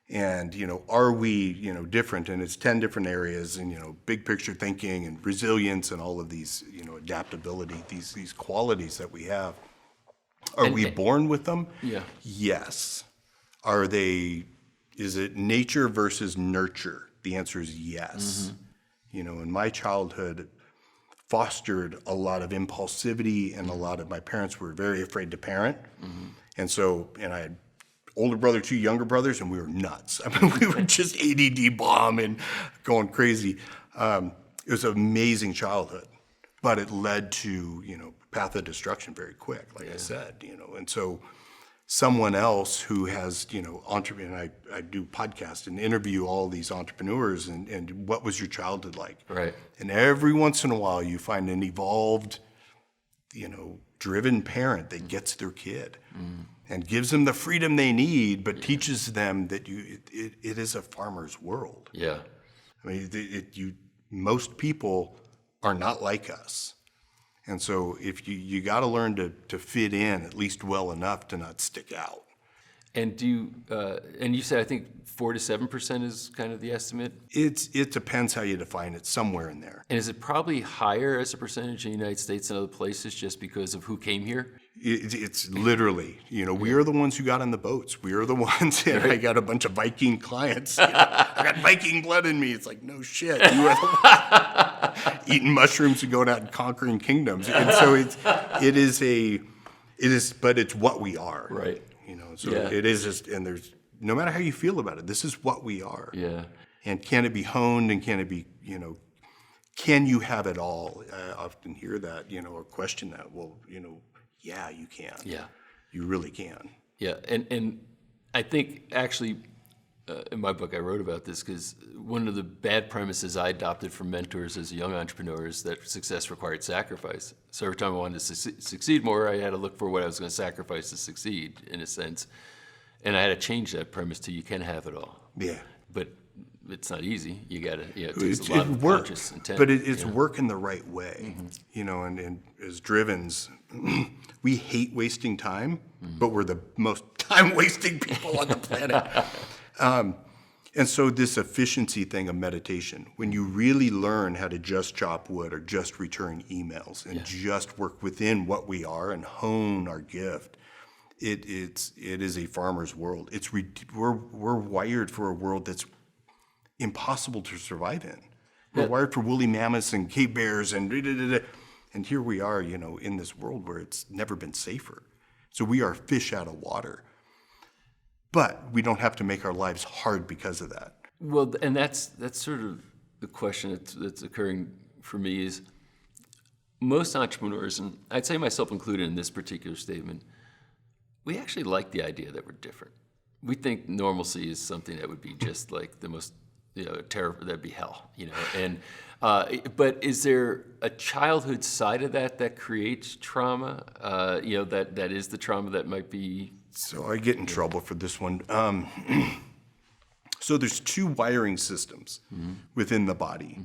And, are we, different? And it's 10 different areas, and, big picture thinking and resilience and all of these, adaptability, these qualities that we have. Are we born with them? Yeah. Yes. Is it nature versus nurture? The answer is yes. In my childhood, fostered a lot of impulsivity, and my parents were very afraid to parent. And so, and I had older brother, 2 younger brothers, and we were nuts. I mean, we were just ADD bomb and going crazy. It was an amazing childhood, but it led to, path of destruction very quick, like I said, and so someone else who has, and I do podcasts and interview all these entrepreneurs, and what was your childhood like? Right. And every once in a while you find an evolved, driven parent that gets their kid and gives them the freedom they need, but teaches them that it is a farmer's world. Yeah. I mean, most people are not like us. And so if you got to learn to fit in at least well enough to not stick out. And and you said, I think 4 to 7% is kind of the estimate? It depends how you define it, somewhere in there. And is it probably higher as a percentage in the United States than other places just because of who came here? It's literally, we are the ones who got on the boats. We are the ones, and I got a bunch of Viking clients. I got Viking blood in me. It's like, no shit. You are the ones eating mushrooms and going out and conquering kingdoms. And so but it's what we are. Right. So it is just, and there's, no matter how you feel about it, this is what we are. Yeah. And can it be honed, and can it be, can you have it all? I often hear that, or question that. Well, yeah, you can. Yeah. You really can. Yeah, and I think actually in my book I wrote about this because one of the bad premises I adopted from mentors as a young entrepreneur is that success required sacrifice. So every time I wanted to succeed more, I had to look for what I was going to sacrifice to succeed, in a sense. And I had to change that premise to you can have it all. Yeah. But it's not easy. You got to, it takes It's a lot of work, conscious intent. but it's work in the right way. And as drivens, we hate wasting time, but we're the most time-wasting people on the planet. And so this efficiency thing of meditation, when you really learn how to just chop wood or just return emails and just work within what we are and hone our gift, it is a farmer's world. We're wired for a world that's impossible to survive in. We're wired for woolly mammoths and cave bears and here we are, in this world where it's never been safer. So we are fish out of water. But we don't have to make our lives hard because of that. Well, and that's sort of the question that's occurring for me is most entrepreneurs, and I'd say myself included in this particular statement, we actually like the idea that we're different. We think normalcy is something that would be just like the most, terrible, that'd be hell, And but is there a childhood side of that creates trauma? That is the trauma that might be. So I get in trouble for this one. So there's two wiring systems within the body.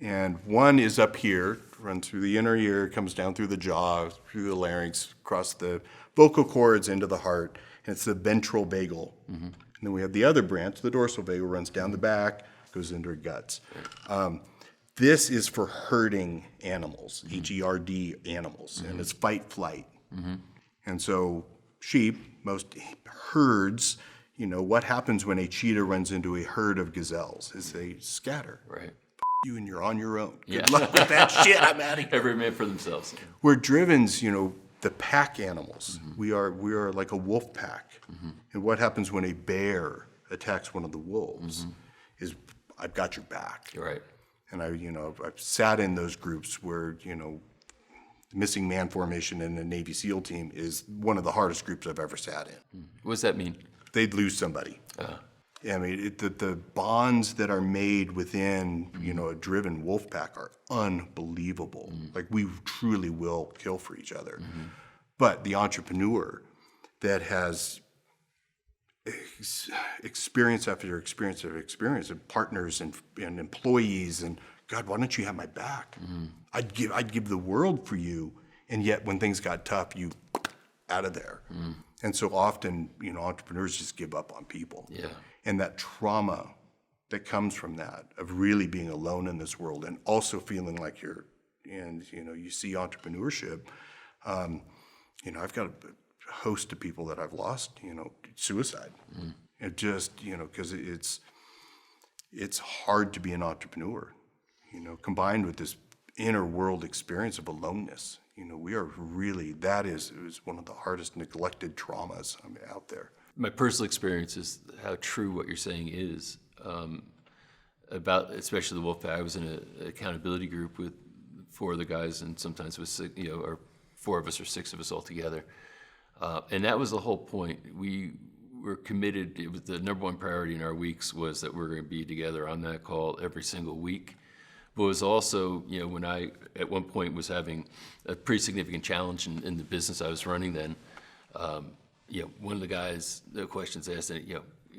And one is up here, runs through the inner ear, comes down through the jaw, through the larynx, across the vocal cords into the heart, and it's the ventral vagal. And then we have the other branch, the dorsal vagal, runs down the back, goes into our guts. This is for herding animals, H-E-R-D animals, and it's fight, flight. And so sheep, most herds, what happens when a cheetah runs into a herd of gazelles is they scatter. Right. You and you're on your own. Good luck with that shit. I'm out of here. Every man for themselves. We're drivens, the pack animals. We are like a wolf pack. And what happens when a bear attacks one of the wolves is I've got your back. Right. And I've sat in those groups where, the missing man formation in the Navy SEAL team is one of the hardest groups I've ever sat in. What does that mean? They'd lose somebody. I mean, the bonds that are made within, a driven wolf pack are unbelievable. Like, we truly will kill for each other. But the entrepreneur that has experience after experience after experience of partners and employees and, God, why don't you have my back? I'd give the world for you. And yet when things got tough, you out of there. And so often, entrepreneurs just give up on people. Yeah. And that trauma that comes from that, of really being alone in this world and also feeling like you see entrepreneurship. I've got a host of people that I've lost, suicide. It just, because it's hard to be an entrepreneur, combined with this inner world experience of aloneness. We are really, that is one of the hardest neglected traumas out there. My personal experience is how true what you're saying is about, especially the wolf pack. I was in an accountability group with 4 other guys, and sometimes it was 6, or 4 of us or 6 of us all together. And that was the whole point. We were committed. It was the number one priority in our weeks was that we're going to be together on that call every single week. But it was also, when I, at one point, was having a pretty significant challenge in the business I was running then, one of the guys, the questions asked,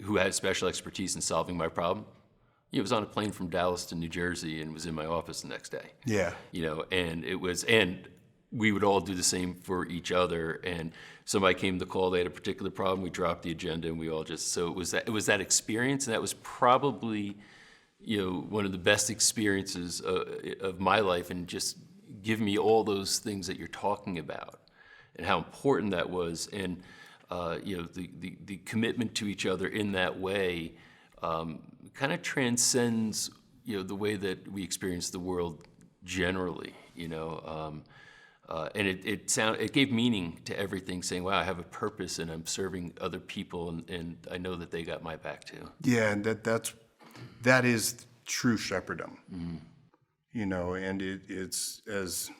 who had special expertise in solving my problem, was on a plane from Dallas to New Jersey and was in my office the next day. Yeah. And we would all do the same for each other. And somebody came to call, they had a particular problem, we dropped the agenda, and we all just, so it was that experience, and that was probably, one of the best experiences of my life, and just give me all those things that you're talking about and how important that was. And, the commitment to each other in that way kind of transcends, the way that we experience the world generally, and it gave meaning to everything, saying, wow, I have a purpose and I'm serving other people, and I know that they got my back too. Yeah, and that is true shepherdom. And it's as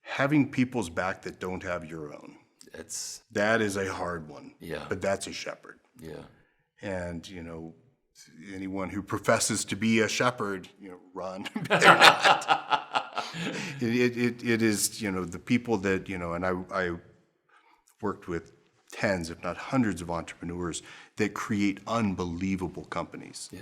having people's back that don't have your own. That is a hard one. Yeah. But that's a shepherd. Yeah. And, anyone who professes to be a shepherd, run. They're not. It is, the people that, and I worked with tens, if not hundreds of entrepreneurs that create unbelievable companies. Yeah.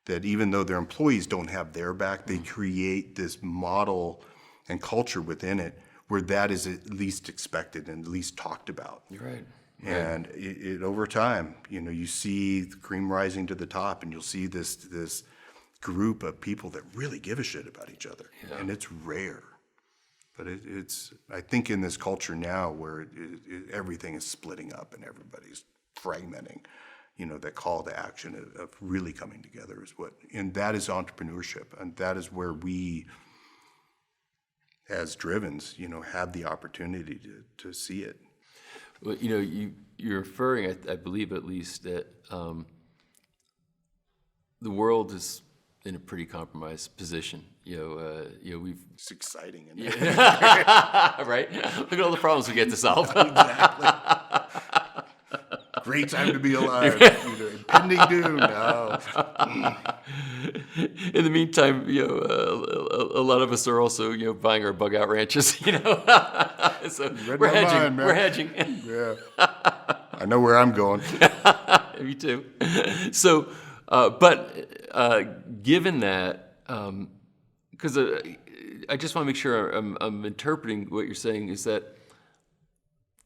That even though their employees don't have their back, they create this model and culture within it where that is at least expected and at least talked about. You're right. And it over time, you see the cream rising to the top, and you'll see this group of people that really give a shit about each other, and it's rare. But it's I think in this culture now where everything is splitting up and everybody's fragmenting, that call to action of really coming together and that is entrepreneurship, and that is where we, as Drivens, have the opportunity to see it. Well, you're referring, I believe at least, that the world is in a pretty compromised position. It's exciting, isn't it? Right? Look at all the problems we get to solve. Exactly. Great time to be alive. Impending doom. No. In the meantime, a lot of us are also, buying our bug out ranches. So we're hedging. Mind, we're hedging. Yeah. I know where I'm going. Me too. So, but given that, because I just want to make sure I'm interpreting what you're saying is that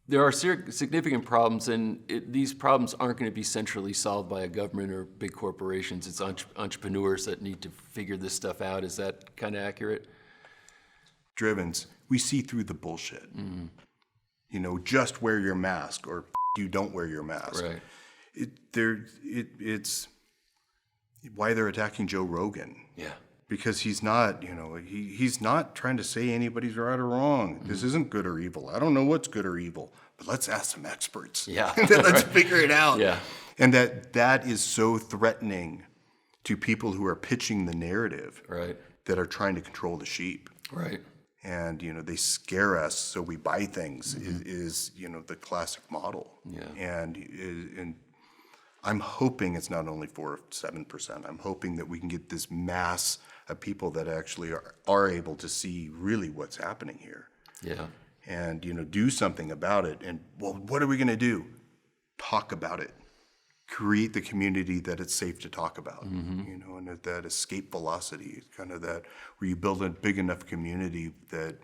there are significant problems, and these problems aren't going to be centrally solved by a government or big corporations. It's entrepreneurs that need to figure this stuff out. Is that kind of accurate? Drivens, we see through the bullshit. Just wear your mask, or you don't wear your mask. Right. It's why they're attacking Joe Rogan. Yeah. Because he's not, he's not trying to say anybody's right or wrong. Mm-hmm. This isn't good or evil. I don't know what's good or evil, but let's ask some experts. Yeah. Let's figure it out. Yeah. And that is so threatening to people who are pitching the narrative. Right. That are trying to control the sheep. Right. And, they scare us so we buy things is the classic model. Yeah. And I'm hoping it's not only 4 or 7%. I'm hoping that we can get this mass of people that actually are able to see really what's happening here. Yeah. And, do something about it. And, well, what are we going to do? Talk about it. Create the community that it's safe to talk about, and that escape velocity, kind of that where you build a big enough community that,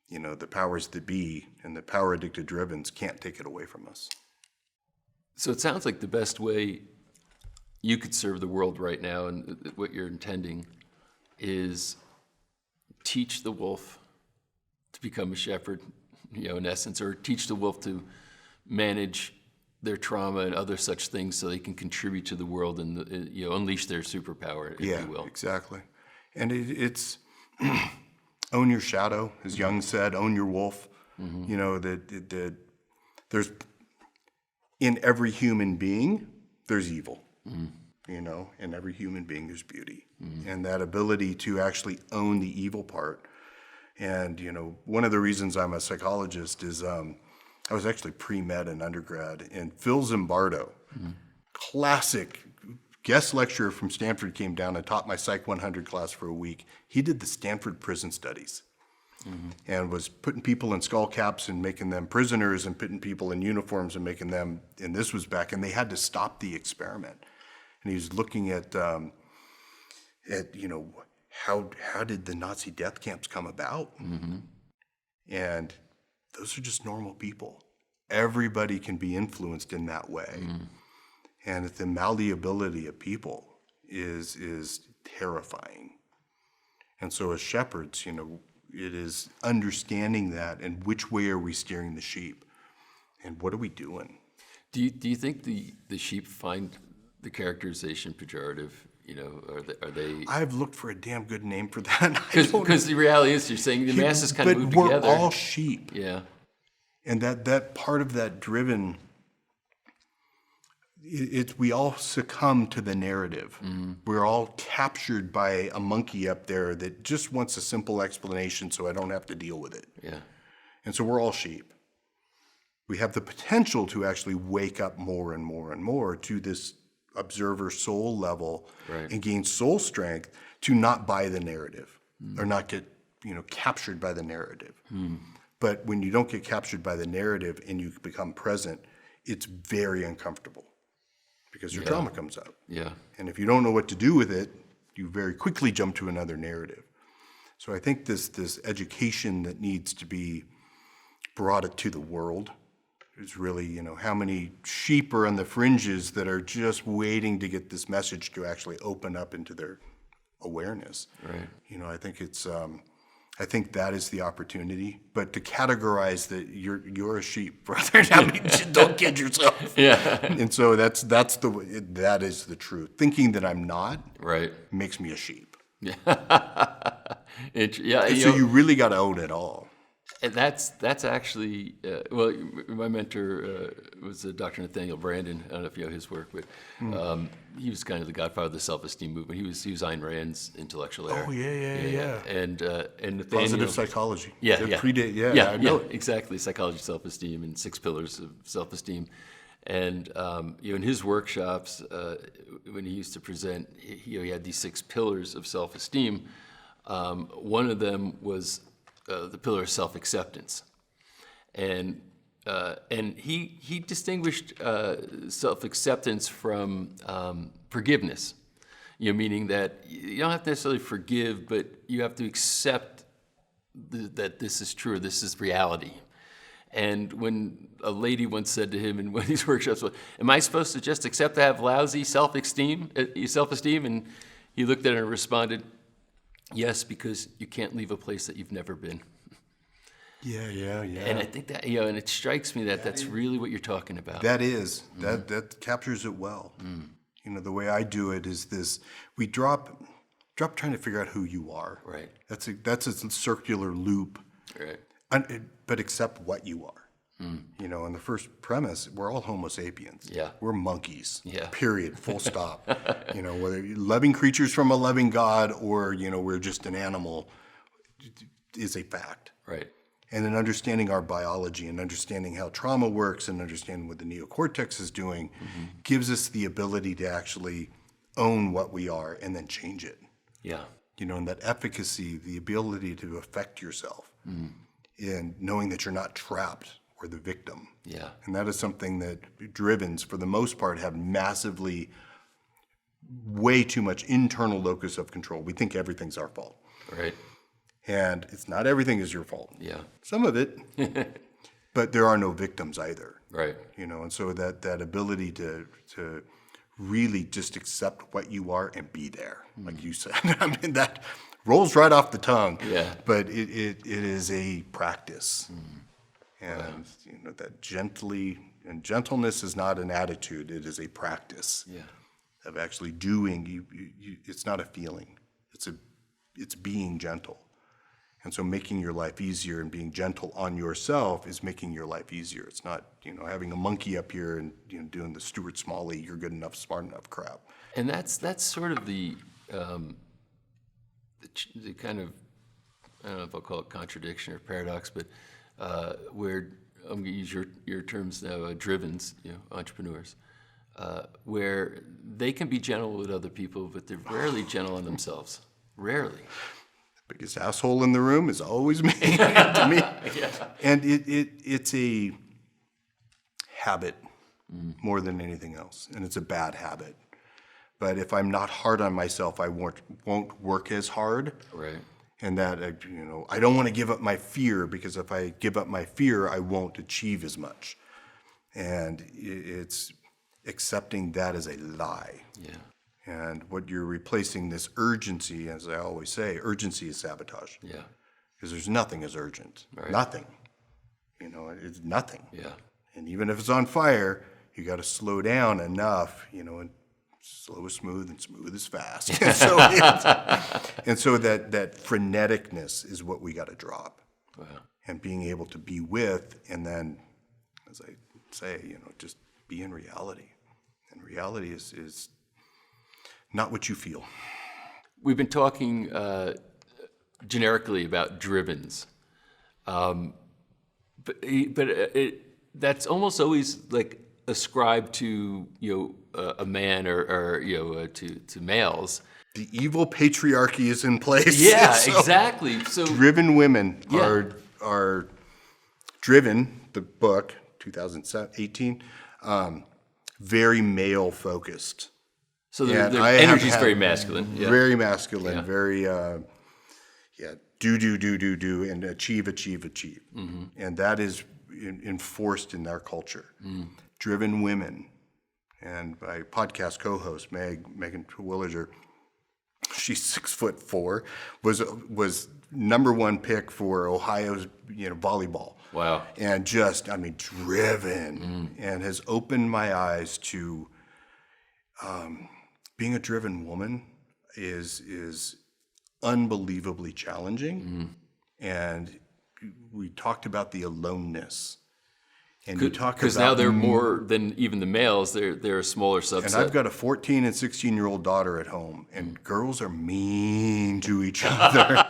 the powers that be and the power addicted Drivens can't take it away from us. So it sounds like the best way you could serve the world right now, and what you're intending, is teach the wolf to become a shepherd, in essence, or teach the wolf to manage their trauma and other such things so they can contribute to the world and unleash their superpower, if you will. Exactly. And it's own your shadow, as Jung said, own your wolf. That there's in every human being there's evil. In every human being there's beauty, and that ability to actually own the evil part. And one of the reasons I'm a psychologist is I was actually pre-med in undergrad, and Phil Zimbardo, classic guest lecturer from Stanford, came down and taught my Psych 100 class for a week. He did the Stanford prison studies and was putting people in skull caps and making them prisoners and putting people in uniforms and making them, and this was back, and they had to stop the experiment. And he was looking at how did the Nazi death camps come about? And those are just normal people. Everybody can be influenced in that way. And the malleability of people is terrifying. And so as shepherds, it is understanding that and which way are we steering the sheep and what are we doing? Do you think the sheep find the characterization pejorative? Are they? I've looked for a damn good name for that. Because the reality is, you're saying the masses kind of move together. But we're all sheep. Yeah. And that part of that driven, we all succumb to the narrative. We're all captured by a monkey up there that just wants a simple explanation so I don't have to deal with it. Yeah. And so we're all sheep. We have the potential to actually wake up more and more and more to this observer soul level, right, and gain soul strength to not buy the narrative or not get captured by the narrative. But when you don't get captured by the narrative and you become present, it's very uncomfortable because your trauma comes up. Yeah. And if you don't know what to do with it, you very quickly jump to another narrative. So I think this education that needs to be brought to the world is really, how many sheep are on the fringes that are just waiting to get this message to actually open up into their awareness. Right. I think that is the opportunity. But to categorize that you're a sheep, brother, don't kid yourself. Yeah. And so that is the truth. Thinking that I'm not Right. makes me a sheep. Yeah. And so you really got to own it all. And that's actually well, my mentor was Dr. Nathaniel Brandon. I don't know if you know his work, but he was kind of the godfather of the self-esteem movement. He was Ayn Rand's intellectual heir. Oh yeah. And Nathaniel, Positive psychology. Yeah. I know it. Exactly. Psychology of self-esteem and 6 pillars of self-esteem. And in his workshops, when he used to present, he had these 6 pillars of self-esteem. One of them was the pillar of self-acceptance, and he distinguished self-acceptance from forgiveness. Meaning that you don't have to necessarily forgive, but you have to accept that this is true, this is reality. And when a lady once said to him in one of these workshops, well, "Am I supposed to just accept to have lousy self-esteem?" And he looked at her and responded, "Yes, because you can't leave a place that you've never been." Yeah. And I think that, and it strikes me that that's really what you're talking about. That is. That captures it well. The way I do it is this: we drop trying to figure out who you are. Right. That's a circular loop. Right. But accept what you are. In the first premise, we're all Homo sapiens. Yeah. We're monkeys. Yeah. Period. Full stop. Whether you're loving creatures from a loving God or, we're just an animal is a fact. Right. And then understanding our biology and understanding how trauma works and understanding what the neocortex is doing gives us the ability to actually own what we are and then change it. Yeah. And that efficacy, the ability to affect yourself. And knowing that you're not trapped or the victim. Yeah. And that is something that drivens, for the most part, have massively, way too much internal locus of control. We think everything's our fault. Right. And it's not everything is your fault. Yeah. Some of it, but there are no victims either. Right. And so that ability to really just accept what you are and be there, like you said. That rolls right off the tongue. Yeah. But it is a practice. And that gentleness is not an attitude, it is a practice. Yeah. Of actually doing. It's not a feeling. It's being gentle. And so making your life easier and being gentle on yourself is making your life easier. It's not, having a monkey up here and doing the Stuart Smalley, you're good enough, smart enough crap. And that's sort of the kind of, I don't know if I'll call it contradiction or paradox, but where I'm going to use your terms now, drivens, entrepreneurs, where they can be gentle with other people, but they're rarely gentle on themselves. Rarely. The biggest asshole in the room is always me, to me. Yeah. And it's a habit more than anything else, and it's a bad habit. But if I'm not hard on myself, I won't work as hard. Right. And that, I don't want to give up my fear, because if I give up my fear, I won't achieve as much. And it's accepting that as a lie. Yeah. And what you're replacing this urgency, as I always say, urgency is sabotage. Yeah. Because there's nothing as urgent. Right. Nothing. It's nothing. Yeah. And even if it's on fire, you got to slow down enough, and slow is smooth and smooth is fast. And so that freneticness is what we got to drop. Wow. And being able to be with, and then, as I say, just be in reality. And reality is not what you feel. We've been talking generically about drivens, but that's almost always like ascribed to a man or to males. The evil patriarchy is in place. Yeah, So exactly. So driven women are Driven, the book, 2018, very male focused. So their And I energy is have very had masculine. Yeah. Very masculine, Yeah. very, do, and achieve. Mm-hmm. And that is enforced in our culture. Driven women, and my podcast co-host, Megan Williger, she's 6'4", was number one pick for Ohio's volleyball. Wow. And just, driven, and has opened my eyes to being a driven woman is unbelievably challenging. And we talked about the aloneness. And you talk Because about now they're more than even the males. They're a smaller subset. and I've got a 14 and 16-year-old daughter at home, and girls are mean to each other.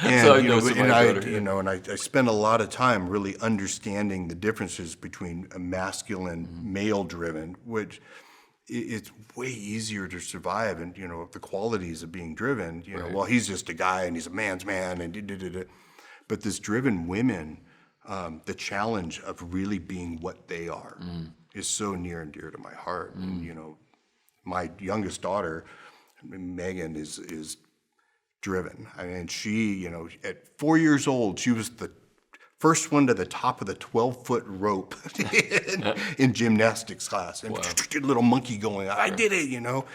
And, So I know some of my daughter, yeah. and I spend a lot of time really understanding the differences between a masculine, male-driven, which it's way easier to survive, and the qualities of being driven. Right. Well, he's just a guy, and he's a man's man, and but this driven women, the challenge of really being what they are, is so near and dear to my heart. And my youngest daughter, Megan, is driven. She, at 4 years old, she was the first one to the top of the 12-foot rope in gymnastics class. And little monkey going, I did it,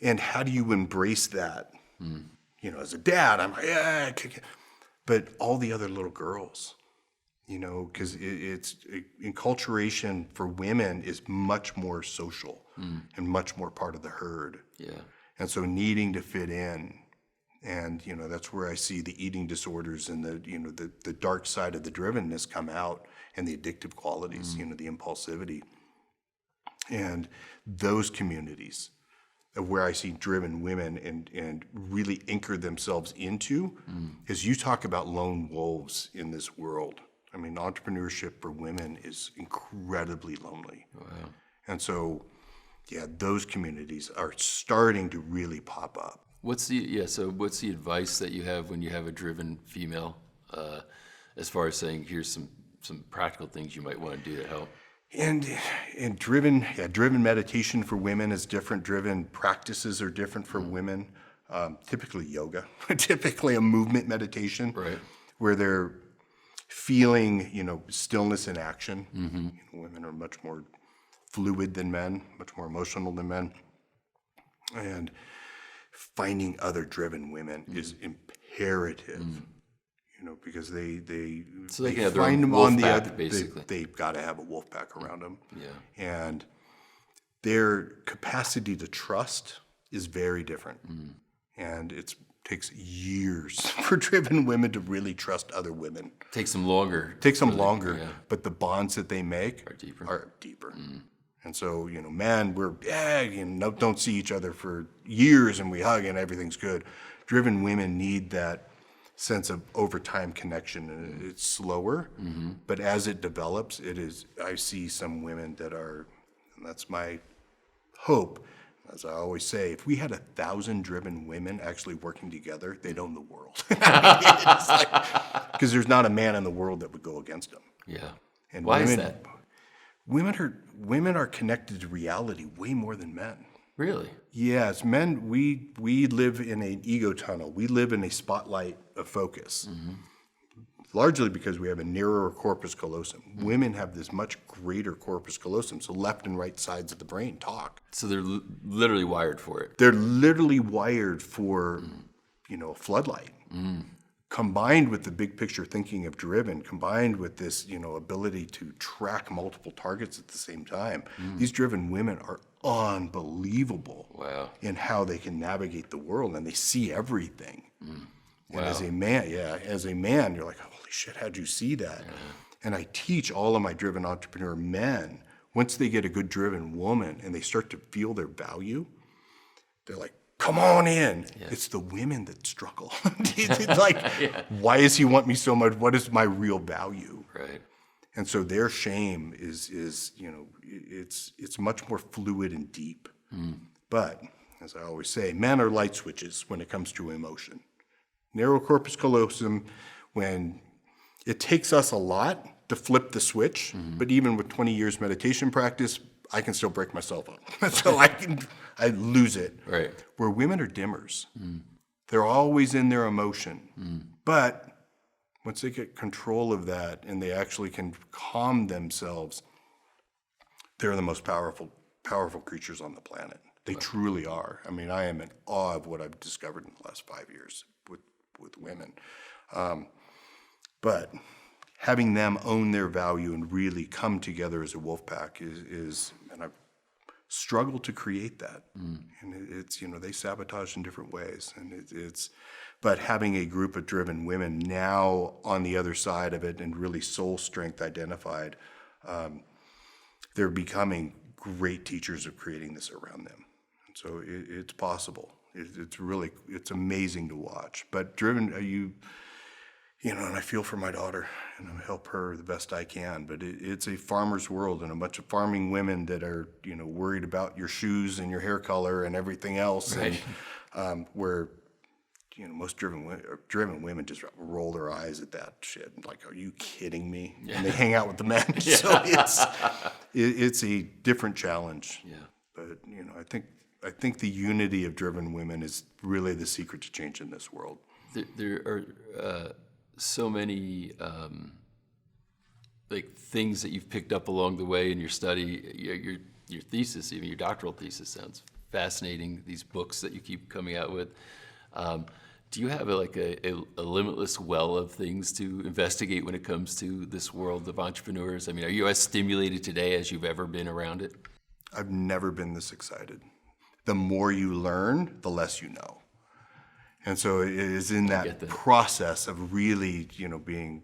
And how do you embrace that? As a dad, I'm like, yeah. But all the other little girls, because it's enculturation for women is much more social and much more part of the herd. Yeah. And so needing to fit in, and that's where I see the eating disorders and the dark side of the drivenness come out, and the addictive qualities, the impulsivity, and those communities of where I see driven women and really anchor themselves into, as you talk about lone wolves in this world. Entrepreneurship for women is incredibly lonely. Wow. And so, those communities are starting to really pop up. What's the advice that you have when you have a driven female, as far as saying, here's some practical things you might want to do to help? And driven meditation for women is different. Driven practices are different for women. Typically yoga, typically a movement meditation, Right. where they're feeling, stillness in action. Women are much more fluid than men, much more emotional than men. And finding other driven women is imperative. Because they can have their find own them wolf on the pack, other. basically. They've got to have a wolf pack around them. Yeah. And their capacity to trust is very different. And it takes years for driven women to really trust other women. Takes them longer. Yeah. But the bonds that they make are deeper. And so, men, we're, don't see each other for years and we hug and everything's good. Driven women need that sense of overtime connection, and it's slower, but as it develops, I see some women that are, and that's my hope, as I always say, if we had 1,000 driven women actually working together, they'd own the world. Because there's not a man in the world that would go against them. Yeah. And Why is that? Women are connected to reality way more than men. Really? Yes, men, we live in an ego tunnel. We live in a spotlight of focus, largely because we have a narrower corpus callosum. Women have this much greater corpus callosum, so left and right sides of the brain talk. So they're literally wired for it. They're literally wired for, a floodlight. Combined with the big picture thinking of driven, combined with this, ability to track multiple targets at the same time, these driven women are unbelievable. Wow. In how they can navigate the world, and they see everything. Wow. And as a man, you're like, holy shit, how'd you see that? Yeah. And I teach all of my driven entrepreneur men, once they get a good driven woman and they start to feel their value, they're like, come on in. Yeah. It's the women that struggle. It's like, why does he want me so much? What is my real value? Right. And so their shame is it's much more fluid and deep. But as I always say, men are light switches when it comes to emotion. Narrow corpus callosum, when it takes us a lot to flip the switch, but even with 20 years meditation practice, I can still break myself up. So I lose it. Right. Where women are dimmers. They're always in their emotion. But once they get control of that and they actually can calm themselves, they're the most powerful creatures on the planet. They truly are. I mean, I am in awe of what I've discovered in the last 5 years with women. But having them own their value and really come together as a wolf pack is and I've struggled to create that. And it's, they sabotage in different ways. And but having a group of driven women now on the other side of it and really soul strength identified, they're becoming great teachers of creating this around them. And so it's possible. It's amazing to watch. But driven, and I feel for my daughter, and I help her the best I can. But it's a farmer's world, and a bunch of farming women that are, worried about your shoes and your hair color and everything else, Right. and where, most driven women just roll their eyes at that shit. Like, are you kidding me? Yeah. And they hang out with the men. Yeah. So it's a different challenge. Yeah. But I think the unity of driven women is really the secret to change in this world. There are so many things that you've picked up along the way in your study. Your thesis, even your doctoral thesis, sounds fascinating. These books that you keep coming out with. Do you have a limitless well of things to investigate when it comes to this world of entrepreneurs? I mean, are you as stimulated today as you've ever been around it? I've never been this excited. The more you learn, the less you know. And so it is in that process of really, being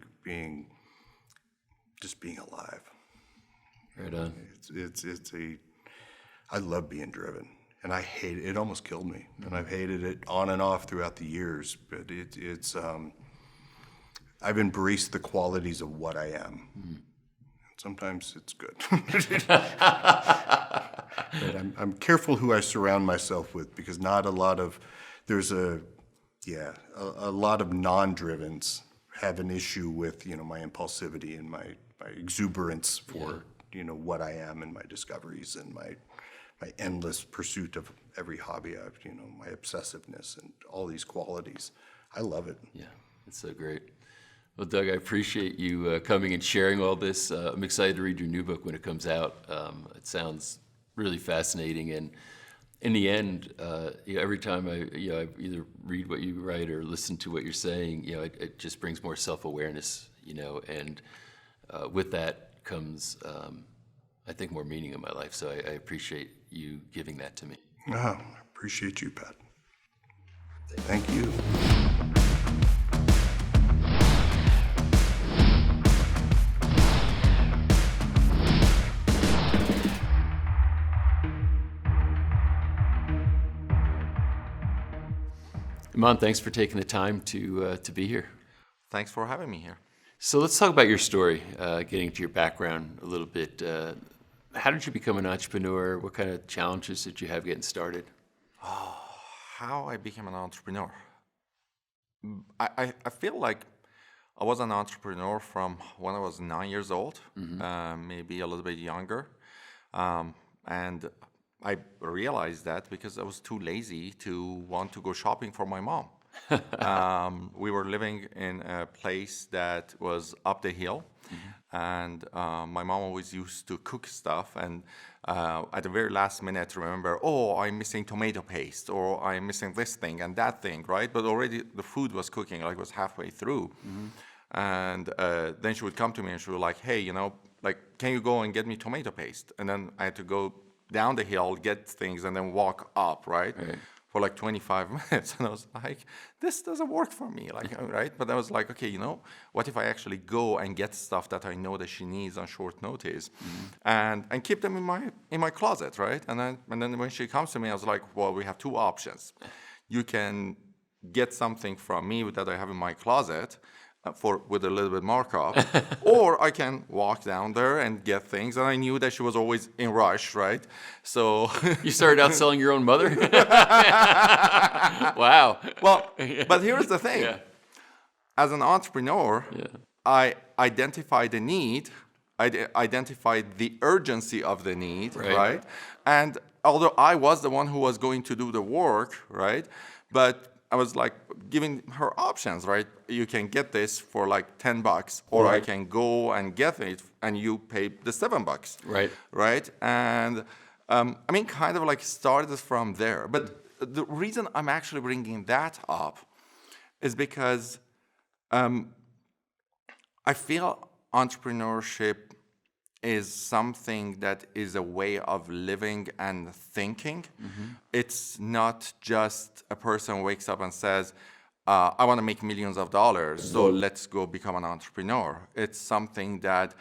alive. Right on. I love being driven, and I hate it. It almost killed me, and I've hated it on and off throughout the years. But I've embraced the qualities of what I am. Sometimes it's good. But I'm careful who I surround myself with, because not a lot of a lot of non-drivens have an issue with my impulsivity and my exuberance for what I am and my discoveries and my endless pursuit of every hobby I've my obsessiveness and all these qualities. I love it. Yeah, it's so great. Well, Doug, I appreciate you coming and sharing all this. I'm excited to read your new book when it comes out. It sounds really fascinating, and in the end, every time I either read what you write or listen to what you're saying, it just brings more self-awareness, and with that comes, I think, more meaning in my life. So I appreciate you giving that to me. I appreciate you, Pat. Thank you. Iman, thanks for taking the time to be here. Thanks for having me here. So let's talk about your story, getting to your background a little bit. How did you become an entrepreneur? What kind of challenges did you have getting started? How I became an entrepreneur? I feel like I was an entrepreneur from when I was 9 years old, maybe a little bit younger. And I realized that because I was too lazy to want to go shopping for my mom. We were living in a place that was up the hill, and my mom always used to cook stuff, and at the very last minute remember, I'm missing tomato paste, or I'm missing this thing and that thing, right? But already the food was cooking, like was halfway through. And then she would come to me and she was like, hey, can you go and get me tomato paste? And then I had to go down the hill, get things, and then walk up, right? For like 25 minutes. And I was like, this doesn't work for me, right? But I was like, okay, what if I actually go and get stuff that I know that she needs on short notice, and keep them in my closet, right? And then when she comes to me, I was like, well, we have two options. You can get something from me that I have in my closet, with a little bit markup, or I can walk down there and get things. And I knew that she was always in rush, right? So you started out selling your own mother? Wow. Well, but here's the thing. as an entrepreneur, I identified the need, I identified the urgency of the need, right? And although I was the one who was going to do the work, right? But I was like giving her options, right? You can get this for like $10, or I can go and get it, and you pay the $7, right? And I mean, kind of like started from there. But the reason I'm actually bringing that up is because I feel entrepreneurship is something that is a way of living and thinking. It's not just a person wakes up and says, I want to make millions of dollars, so let's go become an entrepreneur. It's something that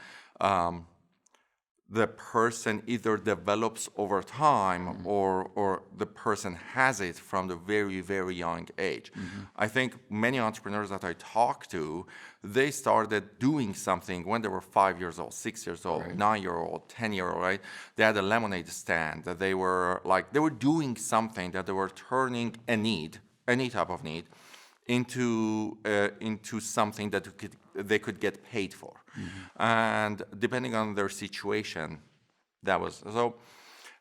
the person either develops over time or the person has it from the very, very young age. I think many entrepreneurs that I talk to, they started doing something when they were 5 years old, 6 years old, 9-year-old, 10-year-old, right? They had a lemonade stand, that they were doing something that they were turning a need, any type of need, into something that they could get paid for. And depending on their situation, that was so.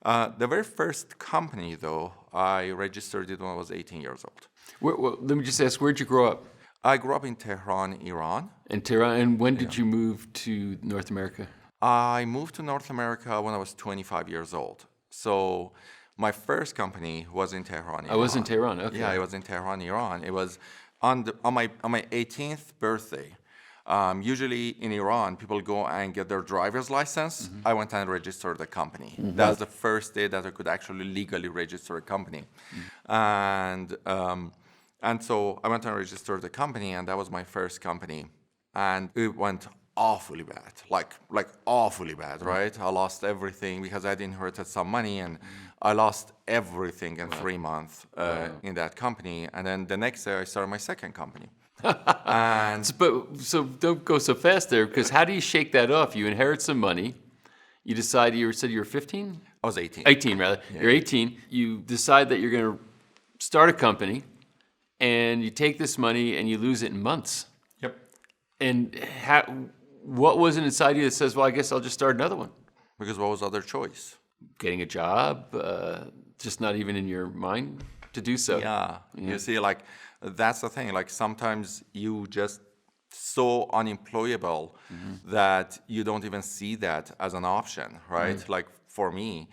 The very first company, though, I registered it when I was 18 years old. Well, let me just ask, where'd you grow up? I grew up in Tehran, Iran. In Tehran, and when did you move to North America? I moved to North America when I was 25 years old. So my first company was in Tehran, Iran. I was in Tehran, okay. Yeah, it was in Tehran, Iran. It was on my 18th birthday. Usually in Iran, people go and get their driver's license. I went and registered the company. That was the first day that I could actually legally register a company. And so I went and registered the company, and that was my first company. And it went awfully bad, like awfully bad, right? I lost everything because I'd inherited some money, and I lost everything in 3 months in that company. And then the next day, I started my second company. So don't go so fast there, because how do you shake that off? You inherit some money. You decide, said you were 15? I was 18. 18, rather. Yeah. You're 18. You decide that you're going to start a company, and you take this money and you lose it in months. Yep. And what was it inside you that says, well, I guess I'll just start another one? Because what was the other choice? Getting a job, just not even in your mind to do so. Yeah. You see, like, that's the thing. Like, sometimes you just so unemployable that you don't even see that as an option, right? Like, for me,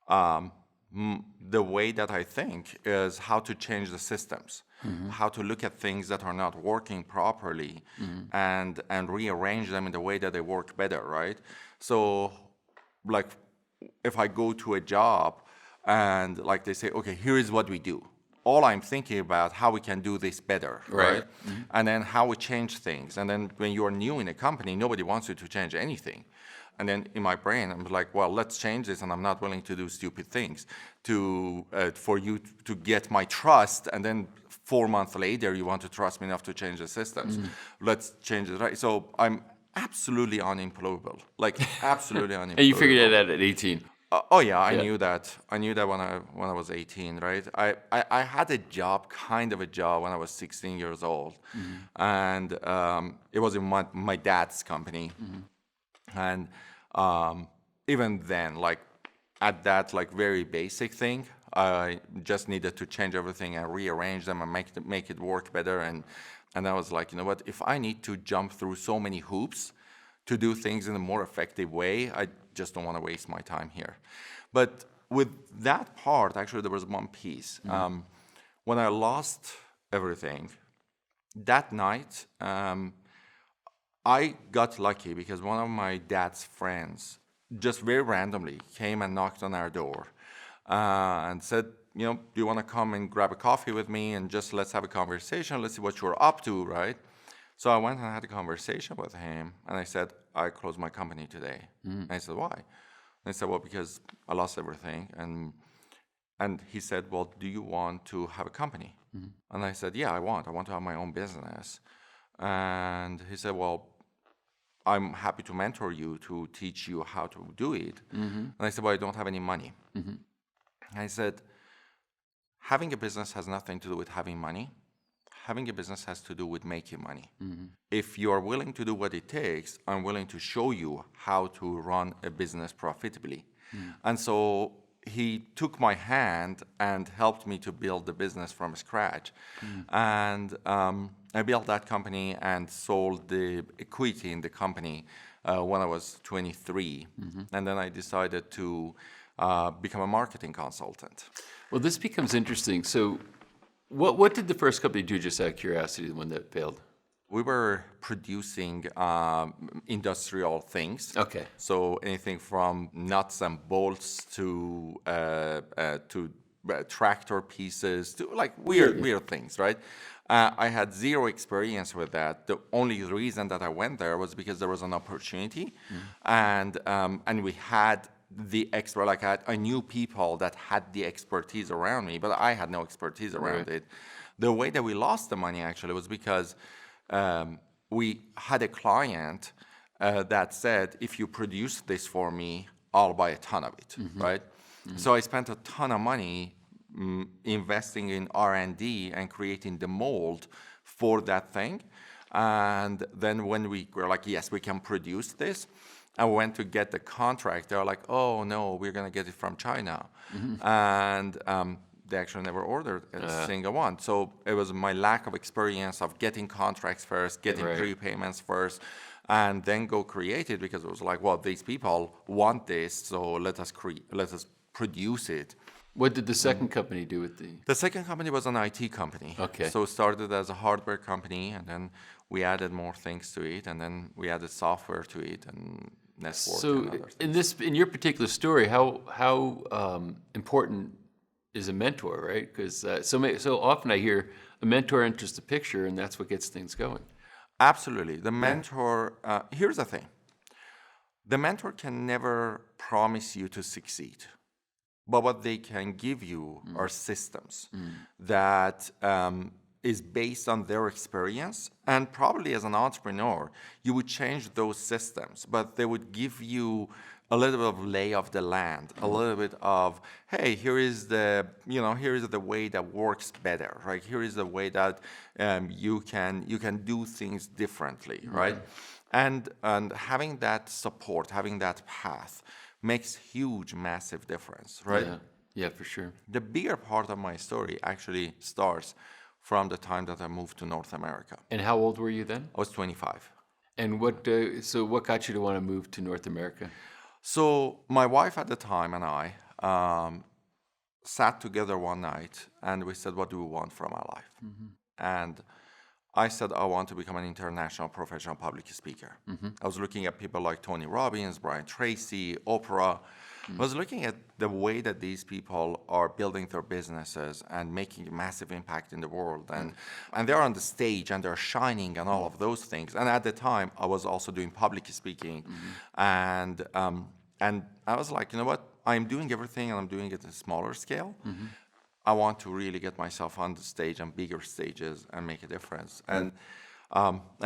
the way that I think is how to change the systems, how to look at things that are not working properly and rearrange them in the way that they work better, right? So, like, if I go to a job and, like, they say, okay, here is what we do. All I'm thinking about how we can do this better, right? And then how we change things. And then when you're new in a company, nobody wants you to change anything. And then in my brain, I'm like, well, let's change this, and I'm not willing to do stupid things for you to get my trust. And then 4 months later, you want to trust me enough to change the systems. Let's change it, right? So I'm absolutely unemployable, like absolutely unemployable. And you figured it out at 18. I knew that. I knew that when I was 18, right? I had a job, kind of a job, when I was 16 years old, and it was in my dad's company. And even then, like, at that, like, very basic thing, I just needed to change everything and rearrange them and make it work better. And I was like, you know what? If I need to jump through so many hoops to do things in a more effective way, I just don't want to waste my time here. But with that part, actually, there was one piece. When I lost everything, that night, I got lucky because one of my dad's friends just very randomly came and knocked on our door and said, you know, do you want to come and grab a coffee with me and just let's have a conversation, let's see what you're up to, right? So I went and had a conversation with him, and I said, I closed my company today. And I said, why? And I said, well, because I lost everything. And he said, well, do you want to have a company? And I said, yeah, I want to have my own business. And he said, well, I'm happy to mentor you, to teach you how to do it. And I said, well, I don't have any money. I said, having a business has nothing to do with having money. having a business has to do with making money. If you are willing to do what it takes, I'm willing to show you how to run a business profitably. And so he took my hand and helped me to build the business from scratch. And I built that company and sold the equity in the company when I was 23. And then I decided to become a marketing consultant. Well, this becomes interesting. So what did the first company do, just out of curiosity, the one that failed? We were producing industrial things. Okay. So anything from nuts and bolts to tractor pieces to like weird things, right? I had zero experience with that. The only reason that I went there was because there was an opportunity, and we had the extra. Like I knew people that had the expertise around me, but I had no expertise around it. The way that we lost the money actually was because we had a client that said, if you produce this for me, I'll buy a ton of it, right? So I spent a ton of money investing in R&D and creating the mold for that thing. And then when we were like, yes, we can produce this, I went to get the contract. They were like, oh, no, we're going to get it from China. And they actually never ordered a single one. So it was my lack of experience of getting contracts first, getting prepayments first, and then go create it, because it was like, well, these people want this, so let us produce it. What did the second company do with the... The second company was an IT company. Okay. So it started as a hardware company, and then we added more things to it, and then we added software to it, and network and other things. In your particular story, how important is a mentor, right? Because so often I hear a mentor enters the picture, and that's what gets things going. Absolutely. The mentor, here's the thing. The mentor can never promise you to succeed. But what they can give you are systems that is based on their experience. And probably as an entrepreneur, you would change those systems, but they would give you a little bit of lay of the land, a little bit of, hey, here is the way that works better, right? Here is the way that you can do things differently, right? And having that support, having that path makes huge, massive difference, right? Yeah, for sure. The bigger part of my story actually starts from the time that I moved to North America. And how old were you then? I was 25. And what got you to want to move to North America? So my wife at the time and I sat together one night and we said, what do we want from our life? And I said, I want to become an international professional public speaker. I was looking at people like Tony Robbins, Brian Tracy, Oprah. I was looking at the way that these people are building their businesses and making a massive impact in the world. And they're on the stage and they're shining and all of those things. And at the time, I was also doing public speaking. And I was like, you know what? I'm doing everything and I'm doing it at a smaller scale. I want to really get myself on the stage and bigger stages and make a difference. And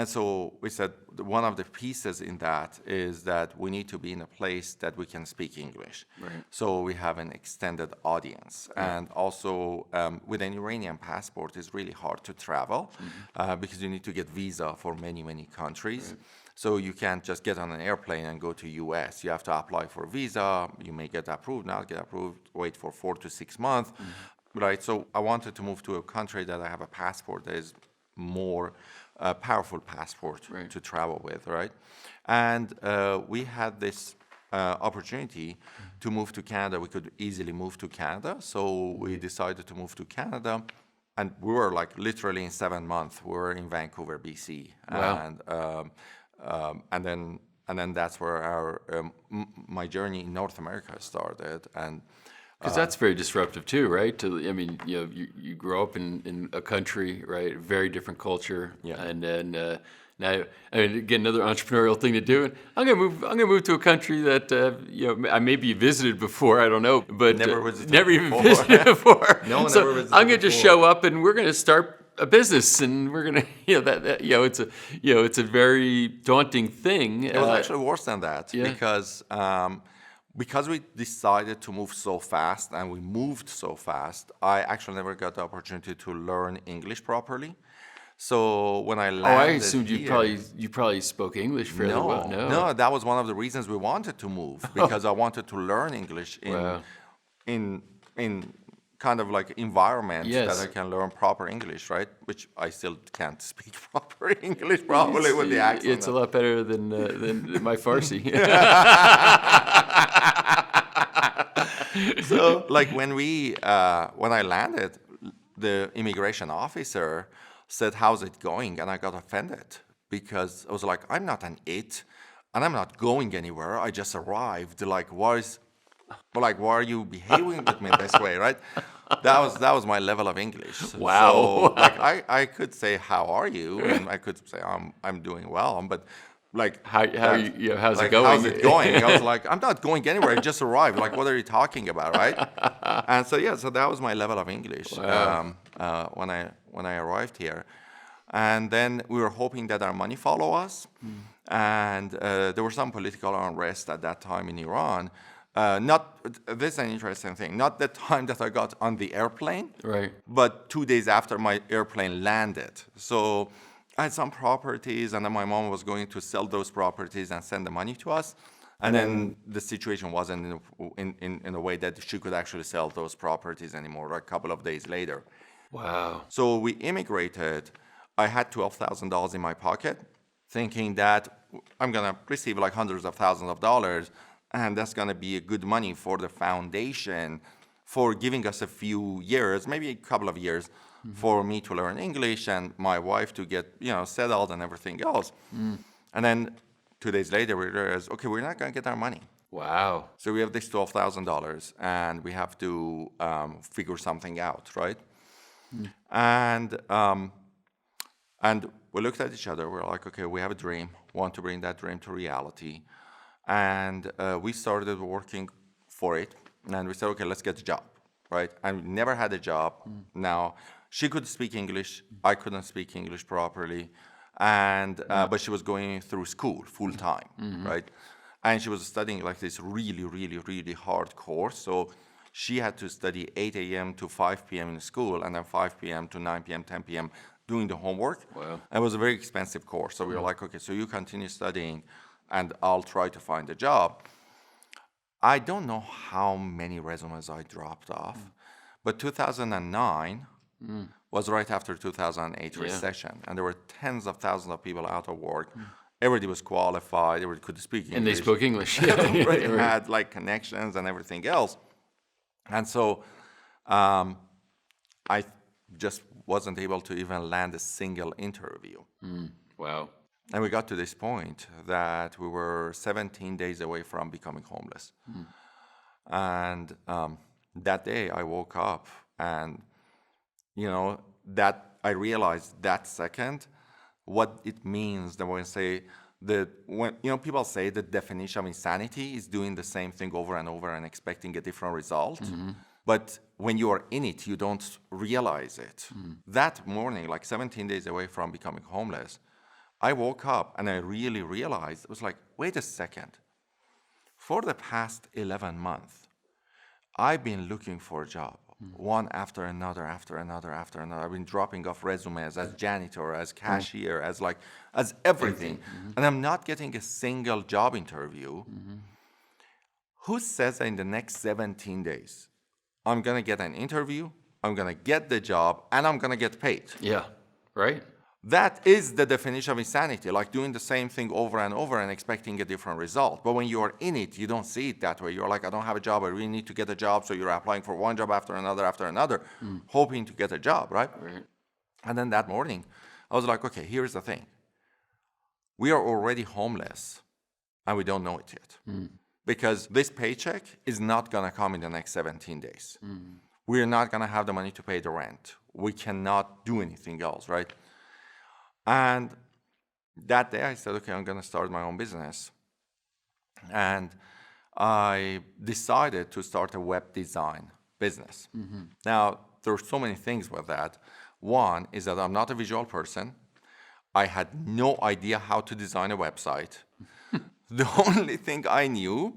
so we said one of the pieces in that is that we need to be in a place that we can speak English. So we have an extended audience. And also with an Iranian passport, it's really hard to travel because you need to get visa for many, many countries. So you can't just get on an airplane and go to US. You have to apply for a visa. You may get approved, not get approved, wait for 4 to 6 months. Right, so I wanted to move to a country that I have a passport that is more powerful passport to travel with, right? And we had this opportunity to move to Canada. We could easily move to Canada, so we decided to move to Canada. And we were like literally in 7 months. We were in Vancouver, BC. Wow. And then that's where my journey in North America started. And because that's very disruptive too, right? You grow up in a country, right? Very different culture, and then now, again, another entrepreneurial thing to do. I'm gonna move to a country that I maybe visited before. I don't know, but never even visited before. No one so ever visited I'm gonna just before. show up and we're gonna start a business, and we're gonna it's a very daunting thing. It was actually worse than that because we decided to move so fast and we moved so fast, I actually never got the opportunity to learn English properly. So when I Oh, landed I assumed you probably spoke English fairly well. No, that was one of the reasons we wanted to move, because I wanted to learn English Wow. in kind of like environments Yes. that I can learn proper English, right? Which I still can't speak proper English probably with the accent. It's a lot better than my Farsi. So like when I landed, the immigration officer said, "How's it going?" And I got offended because I was like, "I'm not an it, and I'm not going anywhere. I just arrived. Like, why are you behaving with me this way?" Right? That was my level of English. Wow. So like I could say, "How are you?" and I could say, "I'm doing well," but like how's like, it going? How's it going? I was like, I'm not going anywhere. I just arrived. Like, what are you talking about, right? And so so that was my level of English. Wow. When I arrived here, and then we were hoping that our money follow us, and there was some political unrest at that time in Iran. This is an interesting thing. Not the time that I got on the airplane, Right. but 2 days after my airplane landed. So I had some properties, and then my mom was going to sell those properties and send the money to us. And then the situation wasn't in a way that she could actually sell those properties anymore, a couple of days later. Wow. So we immigrated. I had $12,000 in my pocket, thinking that I'm going to receive like hundreds of thousands of dollars, and that's going to be a good money for the foundation for giving us a few years, maybe a couple of years, for me to learn English and my wife to get, settled and everything else. And then 2 days later, we realized, okay, we're not going to get our money. Wow. So we have this $12,000, and we have to figure something out, right? And we looked at each other. We're like, okay, we have a dream. Want to bring that dream to reality. And we started working for it. And we said, okay, let's get a job, right? And we never had a job. Now, she could speak English. I couldn't speak English properly. And but she was going through school full time, right? And she was studying like this really, really, really hard course. So she had to study 8 a.m. to 5 p.m. in school, and then 5 p.m. to 9 p.m., 10 p.m. doing the homework. Wow. It was a very expensive course. So we were like, okay, so you continue studying, and I'll try to find a job. I don't know how many resumes I dropped off, but 2009 was right after 2008 recession, and there were tens of thousands of people out of work. Everybody was qualified. Everybody could speak English. And they spoke English. Everybody had like connections and everything else. And so I just wasn't able to even land a single interview. Wow. And we got to this point that we were 17 days away from becoming homeless. And that day I woke up, and, that I realized that second what it means that when people say the definition of insanity is doing the same thing over and over and expecting a different result. But when you are in it, you don't realize it. That morning, like 17 days away from becoming homeless, I woke up and I really realized, it was like, wait a second. For the past 11 months, I've been looking for a job, one after another. I've been dropping off resumes as janitor, as cashier, as everything. And I'm not getting a single job interview. Who says that in the next 17 days, I'm going to get an interview, I'm going to get the job, and I'm going to get paid? Yeah. Right? That is the definition of insanity, like doing the same thing over and over and expecting a different result. But when you are in it, you don't see it that way. You're like, I don't have a job. I really need to get a job. So you're applying for one job after another, hoping to get a job, right? And then that morning, I was like, okay, here's the thing. We are already homeless, and we don't know it yet. Because this paycheck is not going to come in the next 17 days. We're not going to have the money to pay the rent. We cannot do anything else, right? And that day I said, okay, I'm going to start my own business. And I decided to start a web design business. Now, there are so many things with that. One is that I'm not a visual person. I had no idea how to design a website. The only thing I knew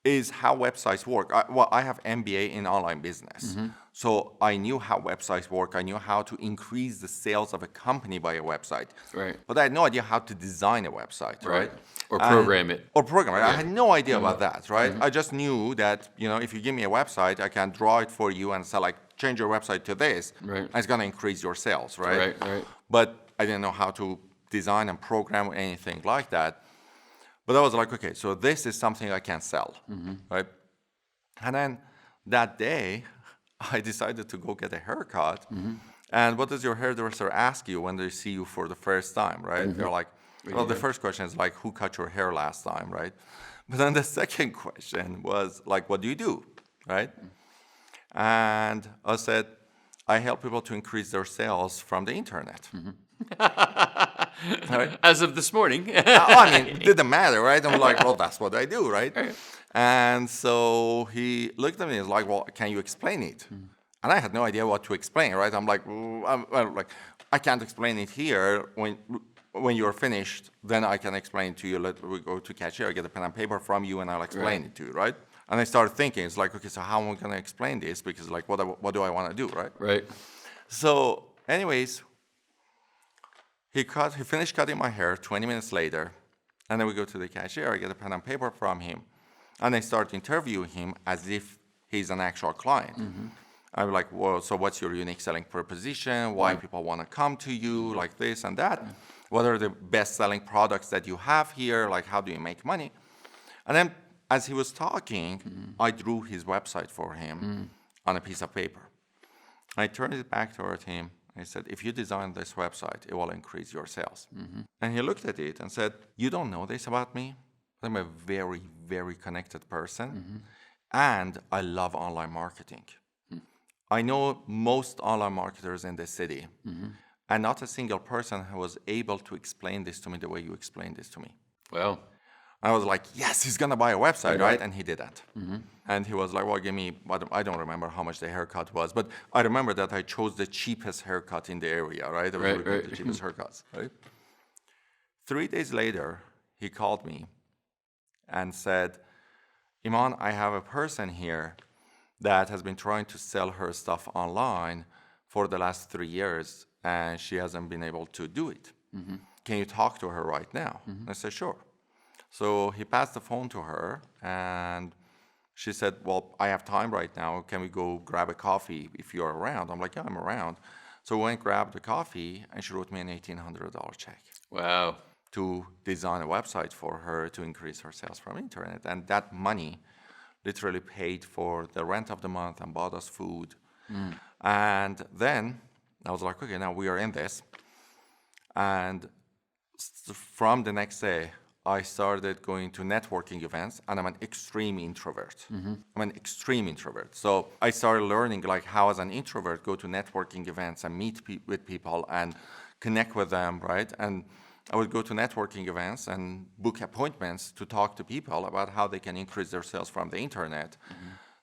is how websites work. I have MBA in online business. So I knew how websites work. I knew how to increase the sales of a company by a website. Right. But I had no idea how to design a website, right? Or program it. Or program it. I had no idea about that, right? Mm-hmm. I just knew that, if you give me a website, I can draw it for you and say, like, change your website to this. Right. And it's going to increase your sales, right? Right. But I didn't know how to design and program anything like that. But I was like, okay, so this is something I can sell, right? And then that day, I decided to go get a haircut. And what does your hairdresser ask you when they see you for the first time, right? They're like, well, the first question is like, who cut your hair last time, right? But then the second question was like, what do you do, right? And I said, I help people to increase their sales from the internet. Right? As of this morning. It didn't matter, right? I'm like, well, that's what I do, right? And so he looked at me and was like, well, can you explain it? And I had no idea what to explain, right? I'm like, I can't explain it here. When you're finished, then I can explain to you. Let we go to cashier, get a pen and paper from you, and I'll explain it to you, right? And I started thinking, it's like, okay, so how am I going to explain this? Because like, what do I want to do, right? Right. So, anyways, he finished cutting my hair 20 minutes later, and then we go to the cashier, I get a pen and paper from him, and I start interviewing him as if he's an actual client. I'm like, well, so what's your unique selling proposition? Why people want to come to you, like this and that? What are the best-selling products that you have here? Like, how do you make money? And then, as he was talking, I drew his website for him on a piece of paper. I turned it back toward him. I said, if you design this website, it will increase your sales. And he looked at it and said, you don't know this about me? I'm a very, very connected person, and I love online marketing. I know most online marketers in the city, and not a single person who was able to explain this to me the way you explained this to me. Well, I was like, yes, he's going to buy a website, right? And he didn't. And he was like, well, give me, I don't remember how much the haircut was, but I remember that I chose the cheapest haircut in the area, right? The cheapest haircuts, right? 3 days later, he called me and said, Iman, I have a person here that has been trying to sell her stuff online for the last 3 years, and she hasn't been able to do it. Can you talk to her right now? I said, sure. So he passed the phone to her, and she said, well, I have time right now. Can we go grab a coffee if you're around? I'm like, yeah, I'm around. So we went, grabbed the coffee, and she wrote me an $1,800 check. wow. To design a website for her to increase her sales from internet. And that money literally paid for the rent of the month and bought us food. And then I was like, okay, now we are in this. And from the next day, I started going to networking events, and I'm an extreme introvert. I'm an extreme introvert. So I started learning like how as an introvert go to networking events and meet with people and connect with them, right? And I would go to networking events and book appointments to talk to people about how they can increase their sales from the internet.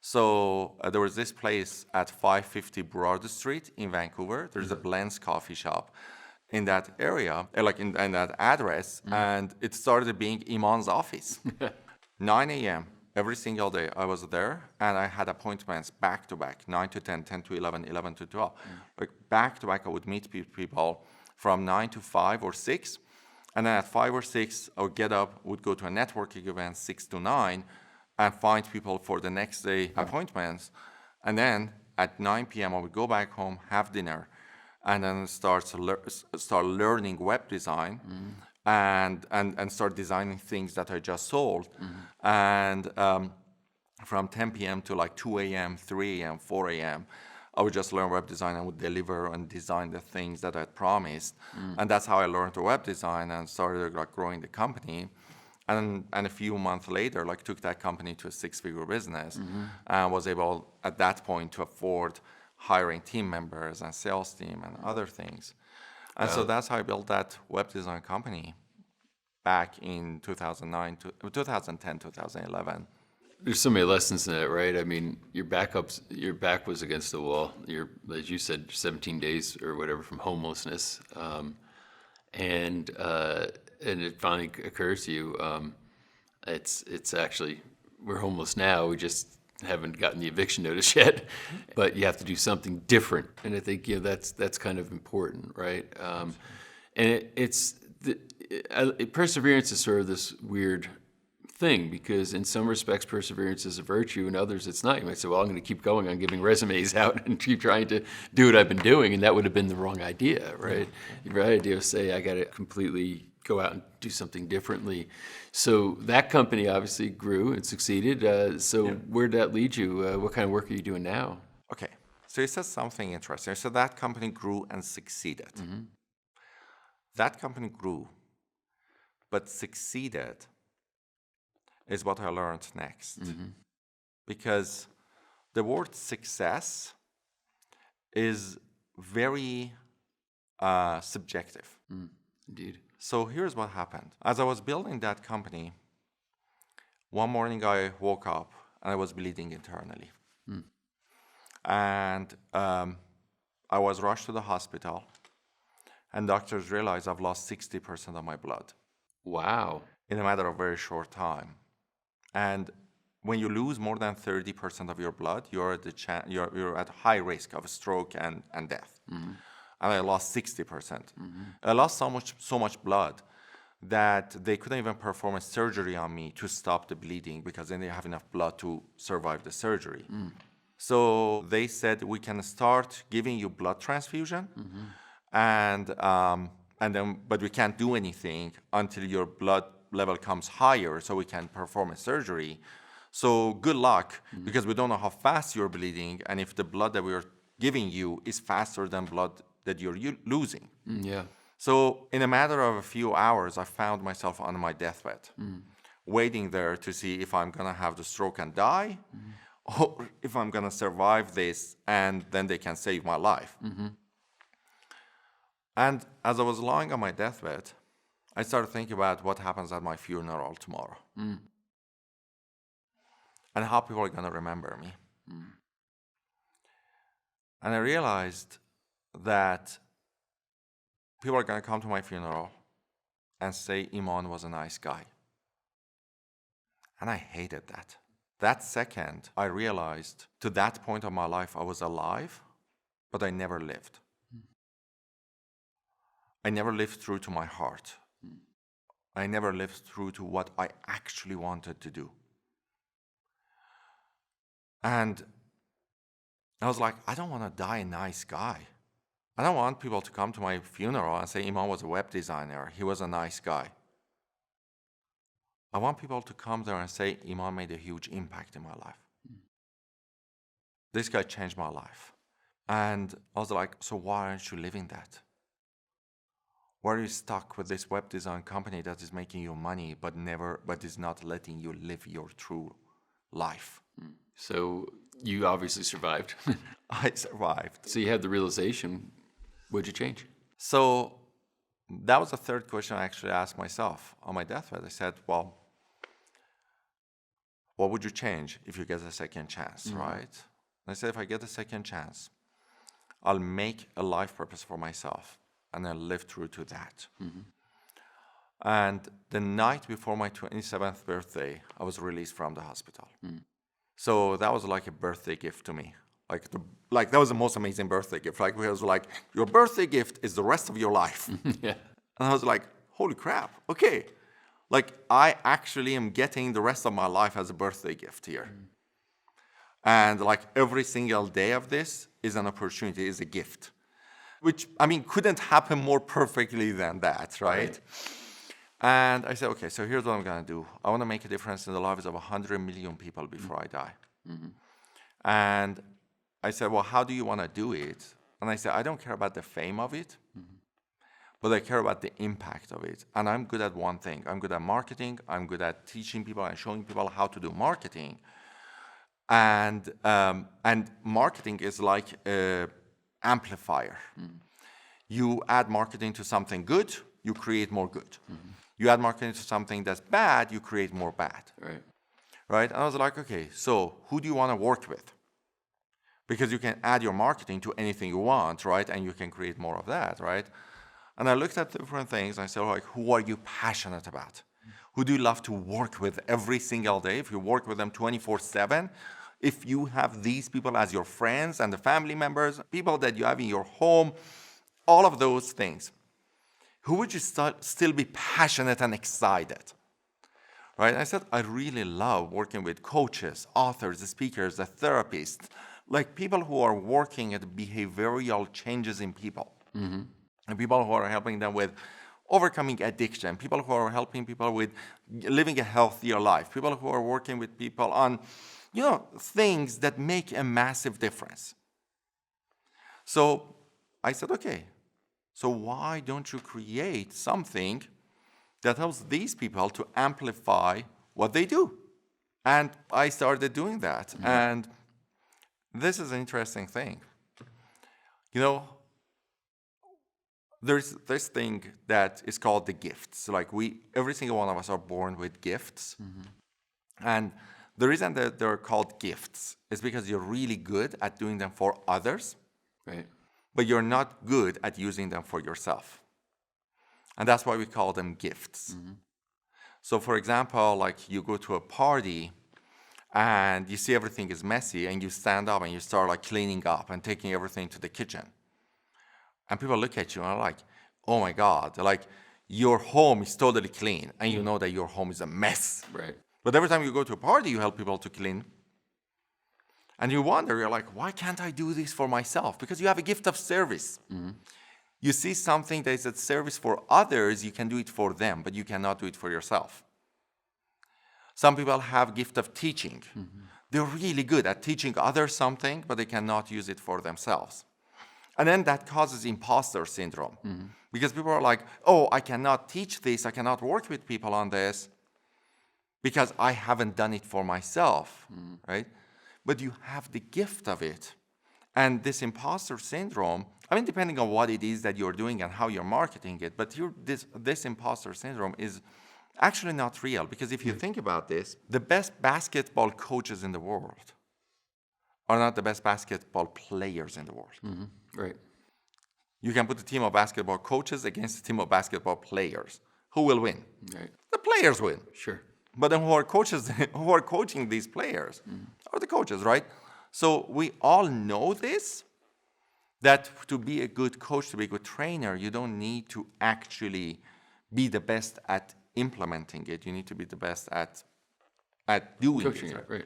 So there was this place at 550 Broad Street in Vancouver. There's a Blends coffee shop in that area, like in that address, and it started being Iman's office. 9 a.m. every single day I was there, and I had appointments back to back, 9 to 10, 10 to 11, 11 to 12. Like back to back, I would meet people from 9 to 5 or 6. And then at 5 or 6, I would get up, would go to a networking event, 6 to 9, and find people for the next day appointments. And then at 9 p.m., I would go back home, have dinner, and then start learning web design and start designing things that I just sold. And from 10 p.m. to like 2 a.m., 3 a.m., 4 a.m., I would just learn web design and would deliver and design the things that I'd promised. And that's how I learned the web design and started like growing the company. And a few months later, like took that company to a 6-figure business and was able at that point to afford hiring team members and sales team and other things. And so that's how I built that web design company back in 2010, 2011. There's so many lessons in it, right? I mean, your back was against the wall. You're, as you said, 17 days or whatever from homelessness, and it finally occurs to you, it's actually we're homeless now. We just haven't gotten the eviction notice yet, but you have to do something different. And I think that's kind of important, right? And perseverance is sort of this weird thing, because in some respects perseverance is a virtue, in others it's not. You might say, well, I'm going to keep going on giving resumes out and keep trying to do what I've been doing, and that would have been the wrong idea, right? The right idea is say, I got to completely go out and do something differently. So that company obviously grew and succeeded. Where did that lead you? What kind of work are you doing now? Okay, so you said something interesting. So that company grew and succeeded. That company grew, but succeeded is what I learned next. Because the word success is very subjective. Indeed. So here's what happened. As I was building that company, one morning I woke up and I was bleeding internally. And I was rushed to the hospital, and doctors realized I've lost 60% of my blood. Wow. In a matter of a very short time. And when you lose more than 30% of your blood, you're at high risk of stroke and death. And I lost 60%. I lost so much blood that they couldn't even perform a surgery on me to stop the bleeding, because then they have enough blood to survive the surgery. So they said, we can start giving you blood transfusion, but we can't do anything until your blood level comes higher, so we can perform a surgery. So good luck, because we don't know how fast you're bleeding, and if the blood that we're giving you is faster than blood that you're losing. So in a matter of a few hours, I found myself on my deathbed, waiting there to see if I'm going to have the stroke and die, or if I'm going to survive this, and then they can save my life. And as I was lying on my deathbed, I started thinking about what happens at my funeral tomorrow. And how people are going to remember me. And I realized that people are going to come to my funeral and say Iman was a nice guy. And I hated that. That second, I realized to that point of my life, I was alive, but I never lived. I never lived through to my heart. I never lived through to what I actually wanted to do. And I was like, I don't want to die a nice guy. I don't want people to come to my funeral and say Iman was a web designer. He was a nice guy. I want people to come there and say Iman made a huge impact in my life. This guy changed my life. And I was like, so why aren't you living that? Why are you stuck with this web design company that is making you money but is not letting you live your true life? So you obviously survived. I survived. So you had the realization. What'd you change? So that was the third question I actually asked myself on my deathbed. I said, well, what would you change if you get a second chance, right? And I said, if I get a second chance, I'll make a life purpose for myself, and I'll live through to that. And the night before my 27th birthday, I was released from the hospital. So that was like a birthday gift to me. Like that was the most amazing birthday gift. Like, it was like, your birthday gift is the rest of your life. Yeah. And I was like, holy crap, okay. Like, I actually am getting the rest of my life as a birthday gift here. And like every single day of this is an opportunity, is a gift. Which, I mean, couldn't happen more perfectly than that, right? And I said, okay, so here's what I'm going to do. I want to make a difference in the lives of 100 million people before I die. And I said, well, how do you want to do it? And I said, I don't care about the fame of it, but I care about the impact of it. And I'm good at one thing. I'm good at marketing. I'm good at teaching people and showing people how to do marketing. And marketing is like an amplifier. You add marketing to something good, you create more good. You add marketing to something that's bad, you create more bad. Right? And I was like, okay, so who do you want to work with? Because you can add your marketing to anything you want, right? And you can create more of that, right? And I looked at different things. And I said, like, who are you passionate about? Who do you love to work with every single day? If you work with them 24/7, if you have these people as your friends and the family members, people that you have in your home, all of those things, who would you still be passionate and excited? Right? I said, I really love working with coaches, authors, speakers, therapists, like people who are working at behavioral changes in people. And people who are helping them with overcoming addiction, people who are helping people with living a healthier life, people who are working with people on, things that make a massive difference. So I said, okay, so why don't you create something that helps these people to amplify what they do? And I started doing that. And this is an interesting thing. There's this thing that is called the gifts. Like every single one of us are born with gifts. And the reason that they're called gifts is because you're really good at doing them for others, Right. but you're not good at using them for yourself. And that's why we call them gifts. So for example, like you go to a party and you see everything is messy and you stand up and you start like cleaning up and taking everything to the kitchen. And people look at you and are like, oh my God, like your home is totally clean and you know that your home is a mess. Right. But every time you go to a party, you help people to clean. And you wonder, you're like, why can't I do this for myself? Because you have a gift of service. You see something that is a service for others, you can do it for them, but you cannot do it for yourself. Some people have gift of teaching. They're really good at teaching others something, but they cannot use it for themselves. And then that causes imposter syndrome. Because people are like, oh, I cannot teach this, I cannot work with people on this, because I haven't done it for myself, right? But you have the gift of it. And this imposter syndrome, depending on what it is that you're doing and how you're marketing it, but this imposter syndrome is actually not real. Because if you think about this, the best basketball coaches in the world are not the best basketball players in the world. Right. You can put a team of basketball coaches against a team of basketball players. Who will win? Right. The players win. Sure. But then who are coaching these players are the coaches, right? So we all know this, that to be a good coach, to be a good trainer, you don't need to actually be the best at implementing it. You need to be the best at doing Coaching it. it, right.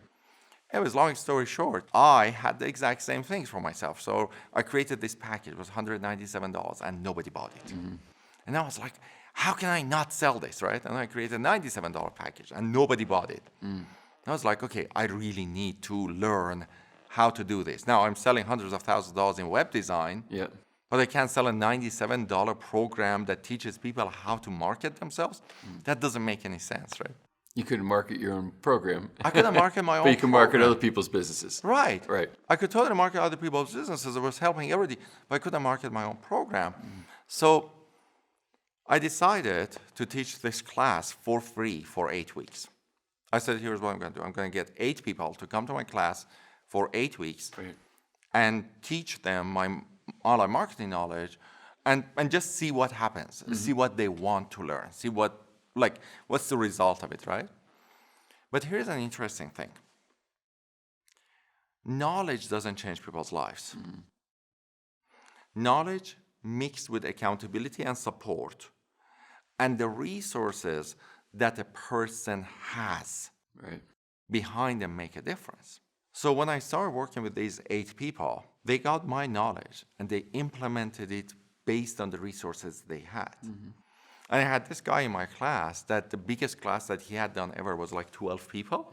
Anyways, long story short, I had the exact same things for myself. So I created this package. It was $197 and nobody bought it. And I was like, how can I not sell this, right? And I created a $97 package and nobody bought it. And I was like, okay, I really need to learn how to do this. Now I'm selling hundreds of thousands of dollars in web design, but I can't sell a $97 program that teaches people how to market themselves. That doesn't make any sense, right? You couldn't market your own program. I couldn't market my own But you can market program. other people's businesses. Right. Right. I could totally market other people's businesses. I was helping everybody, but I couldn't market my own program. So I decided to teach this class for free for 8 weeks. I said, here's what I'm going to do. I'm going to get 8 people to come to my class for 8 weeks and teach them my online marketing knowledge and just see what happens, see what they want to learn, see what's the result of it, right? But here's an interesting thing. Knowledge doesn't change people's lives. Knowledge mixed with accountability and support and the resources that a person has behind them make a difference. So when I started working with these 8 people, they got my knowledge and they implemented it based on the resources they had. And I had this guy in my class that the biggest class that he had done ever was like 12 people.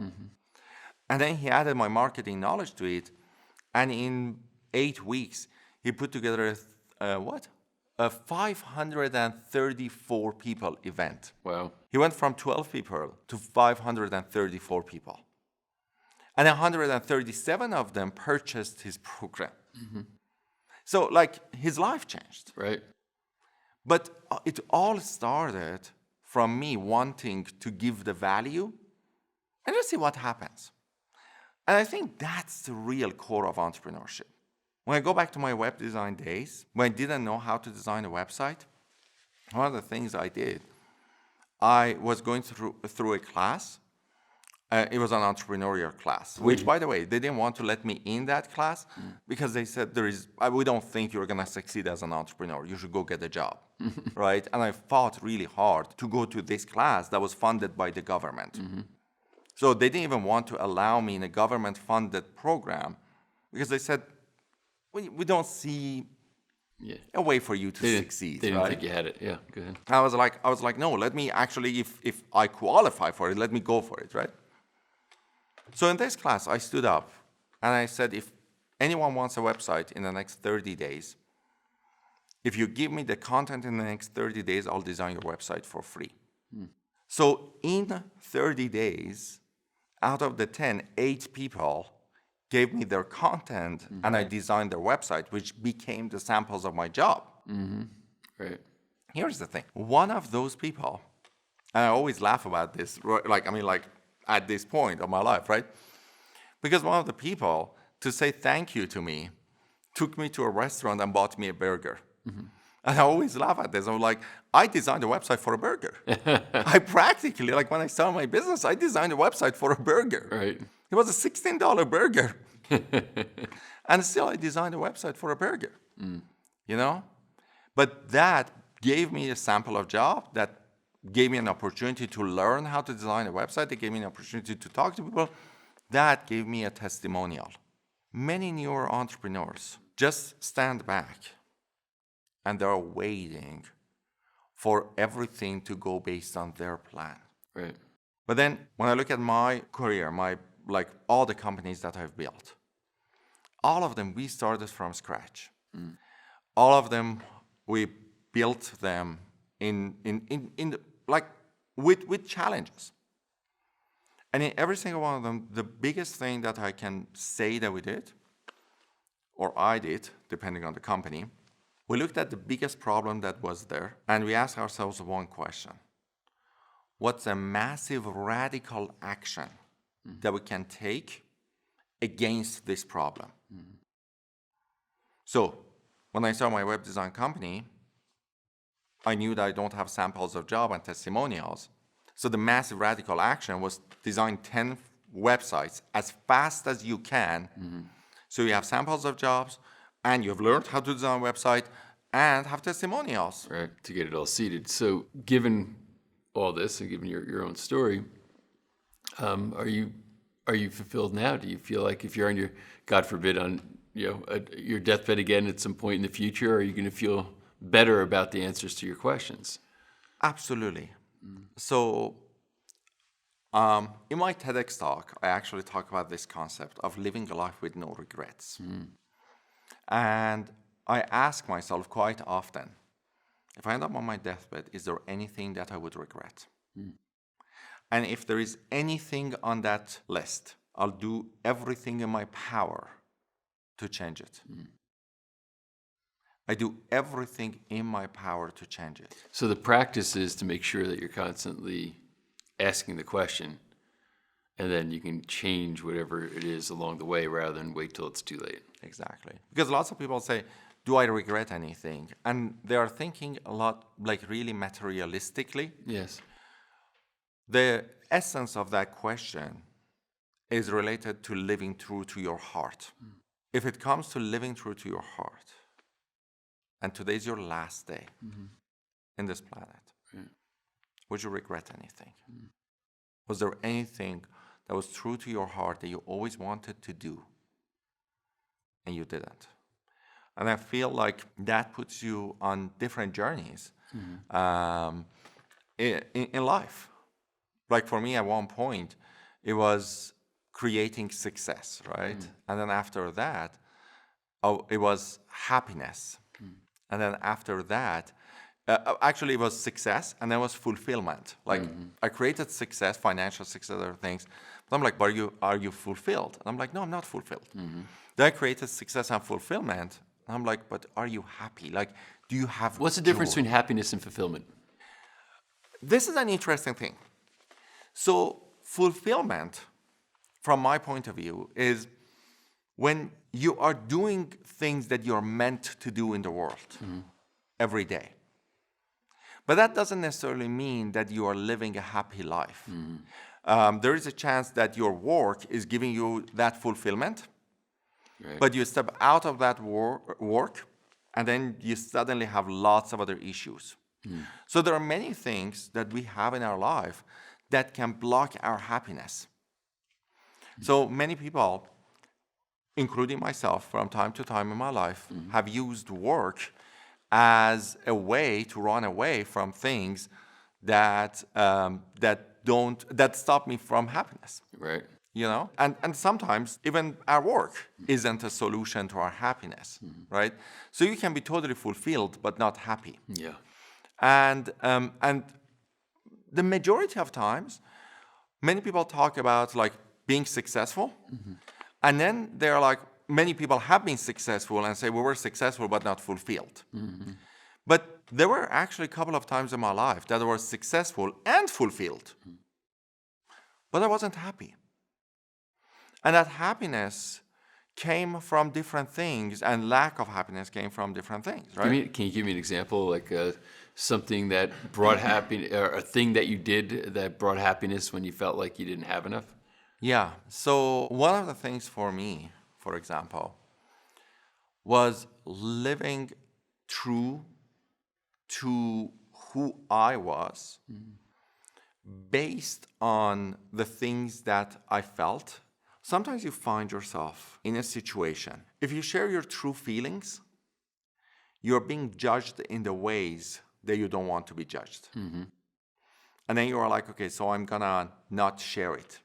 And then he added my marketing knowledge to it. And in 8 weeks, he put together a 534 people event. Wow. He went from 12 people to 534 people. And 137 of them purchased his program. So his life changed. Right. But it all started from me wanting to give the value and let's see what happens. And I think that's the real core of entrepreneurship. When I go back to my web design days, when I didn't know how to design a website, one of the things I did, I was going through a class It was an entrepreneurial class, which, by the way, they didn't want to let me in that class because they said we don't think you're going to succeed as an entrepreneur. You should go get a job, right? And I fought really hard to go to this class that was funded by the government. So they didn't even want to allow me in a government-funded program because they said, we don't see a way for you to succeed. They didn't think you had it. Yeah, go ahead. I was like, no, let me actually, if I qualify for it, let me go for it, right? So in this class, I stood up and I said, if anyone wants a website in the next 30 days, if you give me the content in the next 30 days, I'll design your website for free. So in 30 days, out of the 10, 8 people gave me their content and I designed their website, which became the samples of my job. Right. Here's the thing. One of those people, and I always laugh about this, like at this point of my life, right? Because one of the people, to say thank you to me, took me to a restaurant and bought me a burger. And I always laugh at this. I'm like, I designed a website for a burger. I practically, like when I started my business, I designed a website for a burger. Right. It was a $16 burger. And still I designed a website for a burger, you know? But that gave me a sample of job, that gave me an opportunity to learn how to design a website. It gave me an opportunity to talk to people. That gave me a testimonial. Many newer entrepreneurs just stand back and they're waiting for everything to go based on their plan. Right. But then when I look at my career, all the companies that I've built, all of them, we started from scratch. All of them, we built them with challenges. And in every single one of them, the biggest thing that I can say that we did, or I did, depending on the company, we looked at the biggest problem that was there, and we asked ourselves one question. What's a massive radical action that we can take against this problem? So when I started my web design company, I knew that I don't have samples of job and testimonials. So the massive radical action was design 10 websites as fast as you can. So you have samples of jobs, and you've learned how to design a website and have testimonials. Right, to get it all seated. So given all this and given your own story, are you fulfilled now? Do you feel like if you're on your, God forbid, on your deathbed again at some point in the future, are you going to feel better about the answers to your questions? Absolutely. So in my TEDx talk, I actually talk about this concept of living a life with no regrets. And I ask myself quite often, if I end up on my deathbed, is there anything that I would regret? And if there is anything on that list, I'll do everything in my power to change it. I do everything in my power to change it. So the practice is to make sure that you're constantly asking the question, and then you can change whatever it is along the way rather than wait till it's too late. Exactly. Because lots of people say, do I regret anything? And they are thinking a lot, like really materialistically. Yes. The essence of that question is related to living true to your heart. If it comes to living true to your heart, and today's your last day in this planet, would you regret anything? Was there anything that was true to your heart that you always wanted to do and you didn't? And I feel like that puts you on different journeys in life. Like for me, at one point, it was creating success, right? And then after that, it was happiness. And then after that, actually it was success, and then it was fulfillment. Like I created success, financial success, other things. But I'm like, but are you fulfilled? And I'm like, no, I'm not fulfilled. Then I created success and fulfillment. And I'm like, but are you happy? Like, do you have What's the difference joy? between happiness and fulfillment? This is an interesting thing. So fulfillment, from my point of view, is when you are doing things that you're meant to do in the world every day. But that doesn't necessarily mean that you are living a happy life. there is a chance that your work is giving you that fulfillment, Right. but you step out of that work, and then you suddenly have lots of other issues. So there are many things that we have in our life that can block our happiness. So many people, including myself from time to time in my life, have used work as a way to run away from things that that stop me from happiness. Right. You know, and sometimes even our work isn't a solution to our happiness, right? So you can be totally fulfilled but not happy. Yeah. And the majority of times, many people talk about like being successful, and then they're like, many people have been successful and say, well, we're successful but not fulfilled. But there were actually a couple of times in my life that I was successful and fulfilled, but I wasn't happy. And that happiness came from different things, and lack of happiness came from different things, right? Can you give me an example, like something that brought happiness, or a thing that you did that brought happiness when you felt like you didn't have enough? Yeah. So one of the things for me, for example, was living true to who I was based on the things that I felt. Sometimes you find yourself in a situation, if you share your true feelings, you're being judged in the ways that you don't want to be judged. And then you're like, okay, so I'm gonna not share it.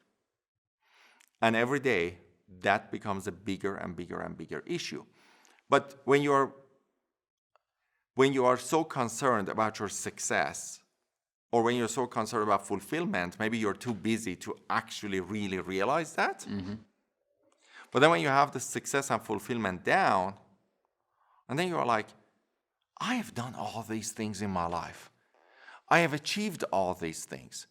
And every day, that becomes a bigger and bigger and bigger issue. But when you are so concerned about your success, or when you're so concerned about fulfillment, maybe you're too busy to actually really realize that. But then when you have the success and fulfillment down, and then you're like, I have done all these things in my life. I have achieved all these things.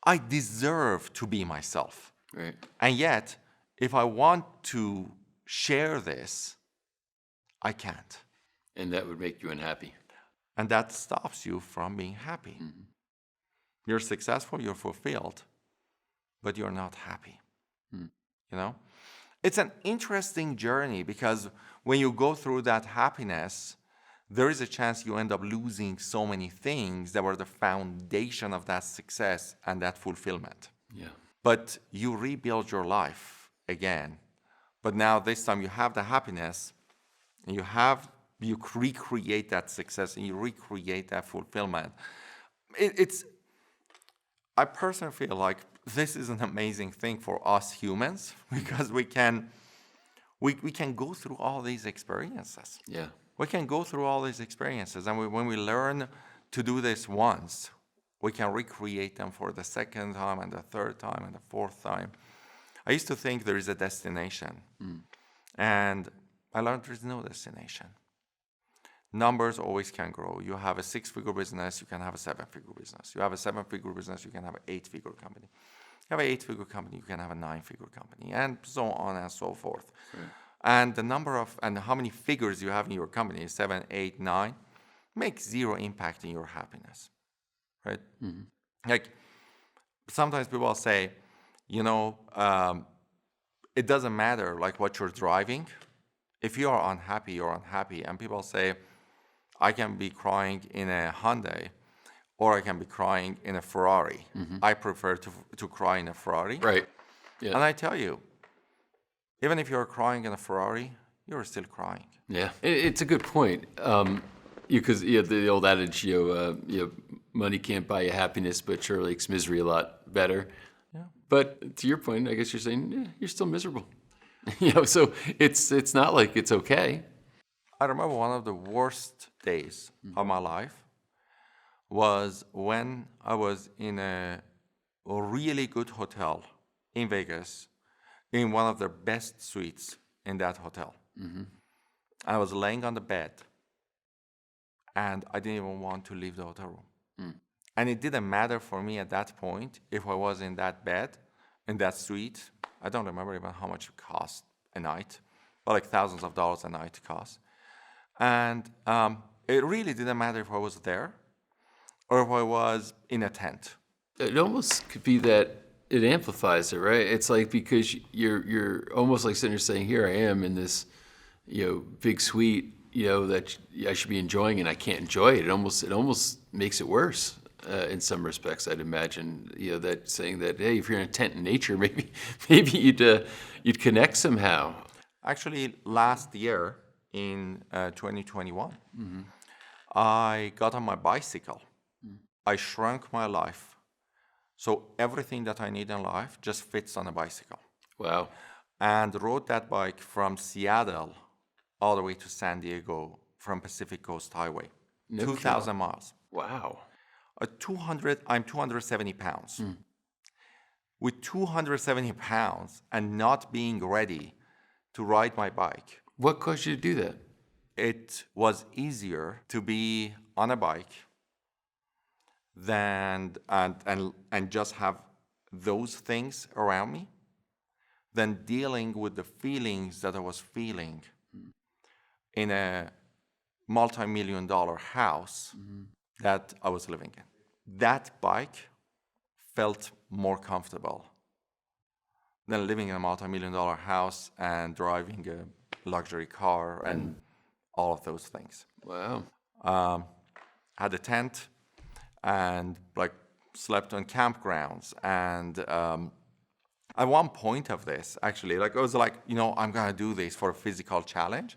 I deserve to be myself. Right. And yet, if I want to share this, I can't. And that would make you unhappy. And that stops you from being happy. You're successful, you're fulfilled, but you're not happy. You know? It's an interesting journey, because when you go through that happiness, there is a chance you end up losing so many things that were the foundation of that success and that fulfillment. Yeah. But you rebuild your life again. But now this time you have the happiness, and you recreate that success, and you recreate that fulfillment. I personally feel like this is an amazing thing for us humans, because we can go through all these experiences. Yeah. We can go through all these experiences, and when we learn to do this once, we can recreate them for the second time and the third time and the fourth time. I used to think there is a destination, and I learned there is no destination. Numbers always can grow. You have a 6-figure business, you can have a 7-figure business. You have a 7-figure business, you can have an 8-figure company. You have an 8-figure company, you can have a 9-figure company, and so on and so forth. Right. And the number of, and how many figures you have in your company, 7, 8, 9, makes zero impact in your happiness, right? Like, sometimes people say, you know, it doesn't matter like what you're driving. If you are unhappy, you're unhappy. And people say, I can be crying in a Hyundai, or I can be crying in a Ferrari. I prefer to cry in a Ferrari. Right. Yeah. And I tell you, even if you're crying in a Ferrari, you're still crying. Yeah. It's a good point. Because the old adage, money can't buy you happiness, but sure makes misery a lot better. Yeah. But to your point, I guess you're saying, you're still miserable. So it's not like it's okay. I remember one of the worst days of my life was when I was in a really good hotel in Vegas, in one of the best suites in that hotel. I was laying on the bed, and I didn't even want to leave the hotel room. And it didn't matter for me at that point if I was in that bed, in that suite. I don't remember even how much it cost a night, but like thousands of dollars a night it cost. And it really didn't matter if I was there or if I was in a tent. It almost could be that It amplifies it, right? It's like because you're almost like sitting there saying, "Here I am in this, big suite, that I should be enjoying, and I can't enjoy it." It almost makes it worse in some respects. I'd imagine, that saying that, hey, if you're in a tent in nature, maybe you'd connect somehow. Actually, last year in 2021, I got on my bicycle. I shrunk my life. So everything that I need in life just fits on a bicycle. Wow. And rode that bike from Seattle all the way to San Diego from Pacific Coast Highway. No 2,000 miles. Wow. I'm 270 pounds. With 270 pounds and not being ready to ride my bike, What caused you to do that? it was easier to be on a bike than and just have those things around me than dealing with the feelings that I was feeling in a multi-million-dollar house that I was living in. That bike felt more comfortable than living in a multi-million-dollar house and driving a luxury car and all of those things. Wow. Had a tent and slept on campgrounds. And at one point of this, actually, I was like, I'm gonna do this for a physical challenge.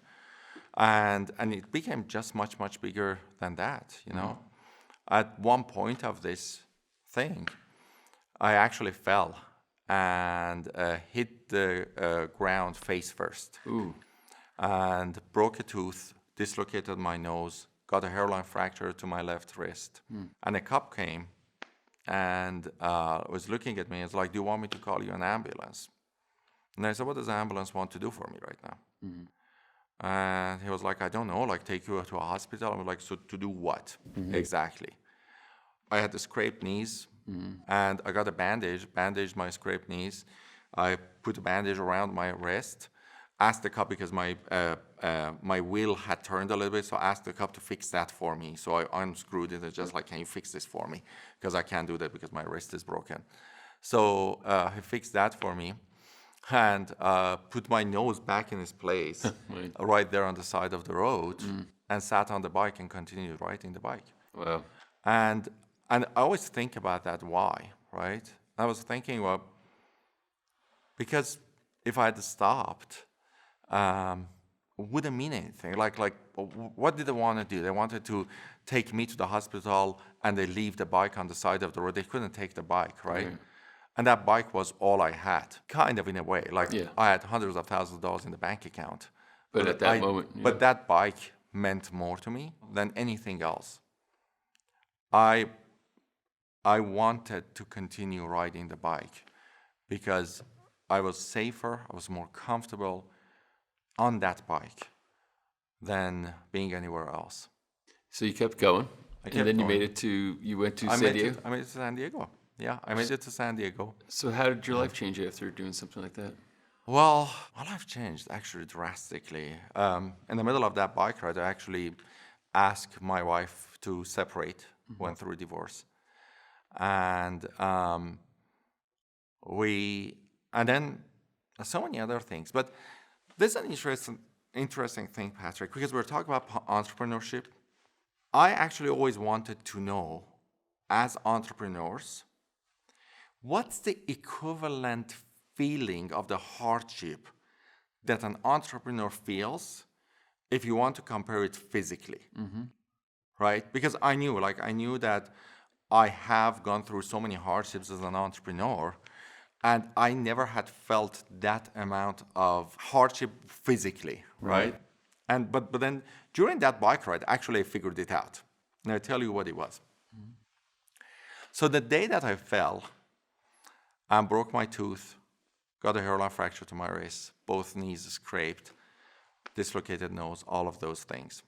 And it became just much, much bigger than that, At one point of this thing, I actually fell and hit the ground face first. Ooh. And broke a tooth, dislocated my nose, got a hairline fracture to my left wrist. And a cop came and was looking at me and was like, "Do you want me to call you an ambulance?" And I said, "What does an ambulance want to do for me right now?" And he was like, "I don't know, take you to a hospital." I was like, "So to do what exactly?" I had the scraped knees and I got a bandaged my scraped knees. I put a bandage around my wrist. Asked the cop because my wheel had turned a little bit, so I asked the cop to fix that for me. So I unscrewed it and just "Can you fix this for me? Because I can't do that because my wrist is broken." So he fixed that for me and put my nose back in its place right there on the side of the road and sat on the bike and continued riding the bike. Wow. And I always think about that why, right? I was thinking, well, because if I had stopped, wouldn't mean anything. What did they want to do? They wanted to take me to the hospital and they leave the bike on the side of the road. They couldn't take the bike, right? And that bike was all I had, kind of in a way. I had hundreds of thousands of dollars in the bank account. But at that moment. Yeah. But that bike meant more to me than anything else. I wanted to continue riding the bike because I was safer, I was more comfortable on that bike than being anywhere else. So you kept going, and then you went to San Diego? I made it to San Diego. Yeah, I made it to San Diego. So how did your life change after doing something like that? Well, my life changed actually drastically. In the middle of that bike ride, I actually asked my wife to separate, went through a divorce. And and then so many other things. But there's an interesting thing, Patrick, because we're talking about entrepreneurship. I actually always wanted to know, as entrepreneurs, what's the equivalent feeling of the hardship that an entrepreneur feels if you want to compare it physically, right? Because I knew that I have gone through so many hardships as an entrepreneur, and I never had felt that amount of hardship physically, right? But then during that bike ride, actually I figured it out. And I'll tell you what it was. So the day that I fell and broke my tooth, got a hairline fracture to my wrist, both knees scraped, dislocated nose, all of those things.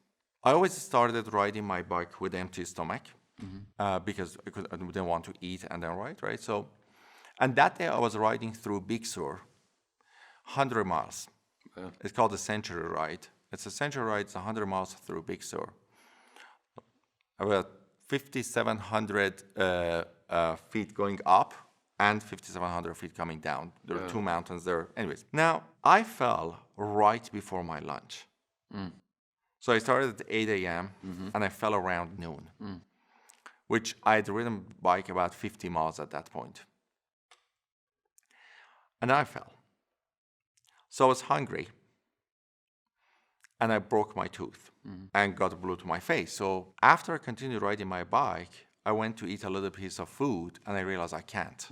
I always started riding my bike with empty stomach because I didn't want to eat and then ride, right? So, and that day I was riding through Big Sur, 100 miles. Wow. It's called the Century Ride. It's a Century Ride, it's 100 miles through Big Sur. About 5,700 feet going up and 5,700 feet coming down. There are two mountains there. Anyways, now I fell right before my lunch. So I started at 8 a.m. And I fell around noon, which I had ridden bike about 50 miles at that point. And I fell. So I was hungry. And I broke my tooth and got a blue to my face. So after I continued riding my bike, I went to eat a little piece of food, and I realized I can't.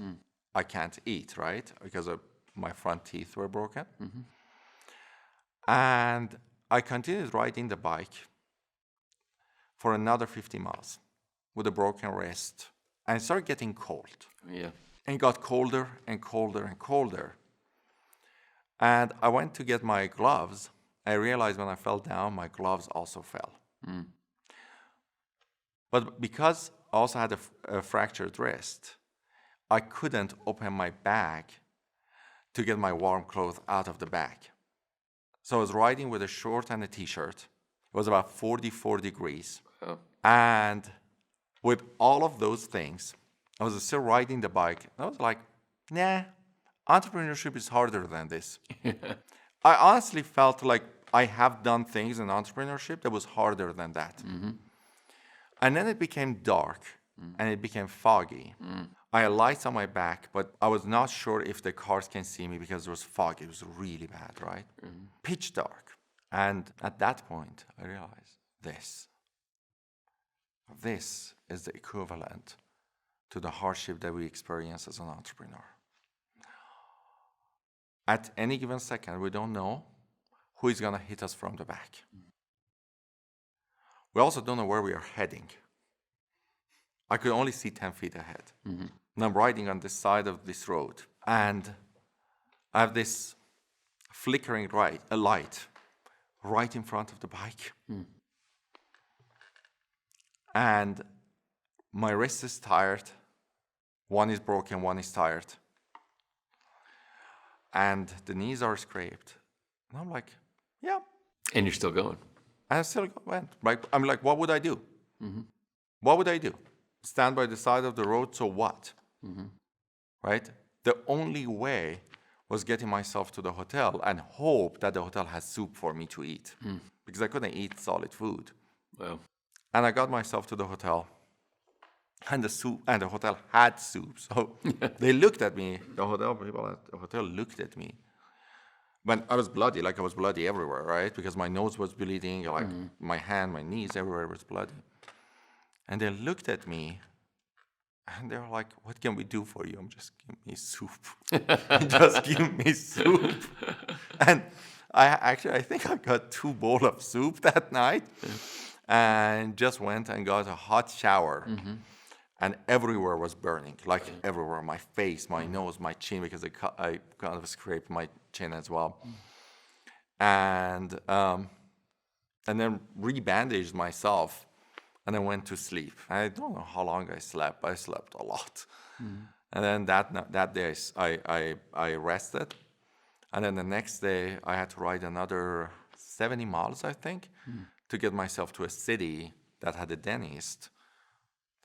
I can't eat, right? Because my front teeth were broken. And I continued riding the bike for another 50 miles with a broken wrist. And it started getting cold. Yeah. And it got colder and colder and colder. And I went to get my gloves. I realized when I fell down, my gloves also fell. But because I also had a fractured wrist, I couldn't open my bag to get my warm clothes out of the bag. So I was riding with a short and a t-shirt. It was about 44 degrees. Oh. And with all of those things, I was still riding the bike. I was like, nah, entrepreneurship is harder than this. I honestly felt like I have done things in entrepreneurship that was harder than that. And then it became dark and it became foggy. I had lights on my back, but I was not sure if the cars can see me because it was fog. It was really bad, right? Pitch dark. And at that point, I realized this is the equivalent to the hardship that we experience as an entrepreneur. At any given second, we don't know who is going to hit us from the back. We also don't know where we are heading. I could only see 10 feet ahead. And I'm riding on the side of this road. And I have this flickering light right in front of the bike. And my wrist is tired. One is broken, one is tired. And the knees are scraped. And I'm like, yeah. And you're still going. And I still went. I'm like, what would I do? What would I do? Stand by the side of the road, so what? Right? The only way was getting myself to the hotel and hope that the hotel has soup for me to eat. Because I couldn't eat solid food. Wow. And I got myself to the hotel. And the hotel had soup. So they looked at me. The hotel people at the hotel looked at me. When I was bloody, like I was bloody everywhere, right? Because my nose was bleeding, like my hand, my knees, everywhere was bloody. And they looked at me, and they were like, "What can we do for you?" I'm just, give me soup. Just give me soup. And I think I got 2 bowls of soup that night, and just went and got a hot shower. And everywhere was burning, like everywhere. My face, my nose, my chin, because I kind of scraped my chin as well. And then rebandaged myself, and I went to sleep. I don't know how long I slept. I slept a lot. And then that day I rested. And then the next day I had to ride another 70 miles, I think, to get myself to a city that had a dentist.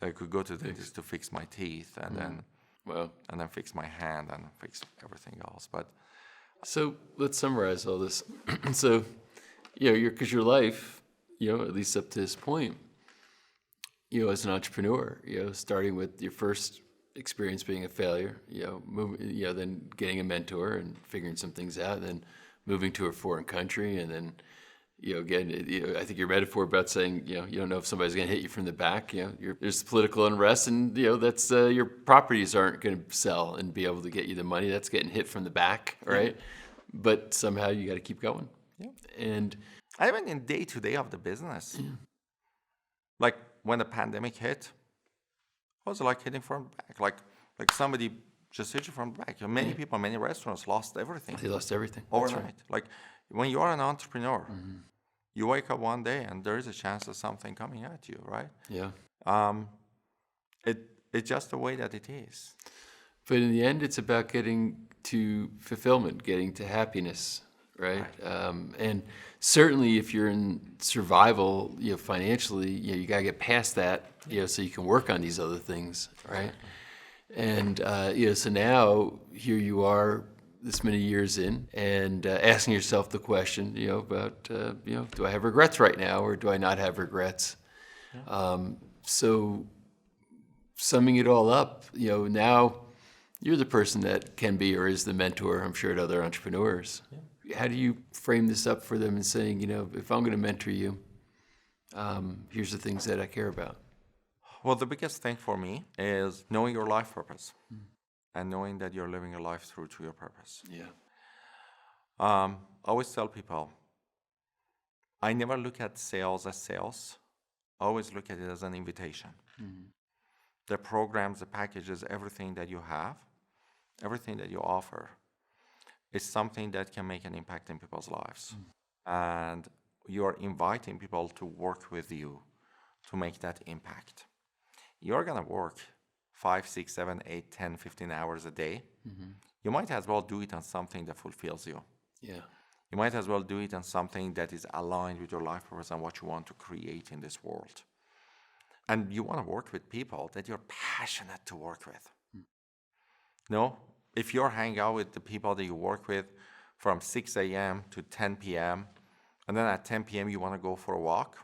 I could go to the dentist to fix my teeth, and then fix my hand and fix everything else. But so let's summarize all this. So, because your life, at least up to this point, as an entrepreneur, starting with your first experience being a failure, then getting a mentor and figuring some things out, then moving to a foreign country, and then. Again, I think your metaphor about saying, you don't know if somebody's going to hit you from the back. There's political unrest, and that's your properties aren't going to sell and be able to get you the money. That's getting hit from the back, right? But somehow you got to keep going. And I mean, in day-to-day of the business, like when the pandemic hit, what was it like hitting from the back? Like somebody just hit you from the back. Many people, many restaurants lost everything. They lost everything overnight. That's right. Like when you are an entrepreneur. You wake up one day and there is a chance of something coming at you, right? Yeah. It's just the way that it is. But in the end, it's about getting to fulfillment, getting to happiness, right? And certainly, if you're in survival, financially, you gotta get past that, so you can work on these other things, right? And so now here you are, this many years in, and asking yourself the question, about, do I have regrets right now, or do I not have regrets? Yeah. So summing it all up, now you're the person that can be or is the mentor, I'm sure, to other entrepreneurs. Yeah. How do you frame this up for them and saying, if I'm going to mentor you, here's the things that I care about? Well, the biggest thing for me is knowing your life purpose and knowing that you're living a life true to your purpose. Yeah. I always tell people, I never look at sales as sales. I always look at it as an invitation. Mm-hmm. The programs, the packages, everything that you have, everything that you offer is something that can make an impact in people's lives. And you're inviting people to work with you to make that impact. You're going to work 5, 6, 7, 8, 10, 15 hours a day. Mm-hmm. You might as well do it on something that fulfills you. Yeah. You might as well do it on something that is aligned with your life purpose and what you want to create in this world. And you want to work with people that you're passionate to work with. No, if you're hanging out with the people that you work with from 6 a.m. to 10 p.m., and then at 10 p.m. you want to go for a walk,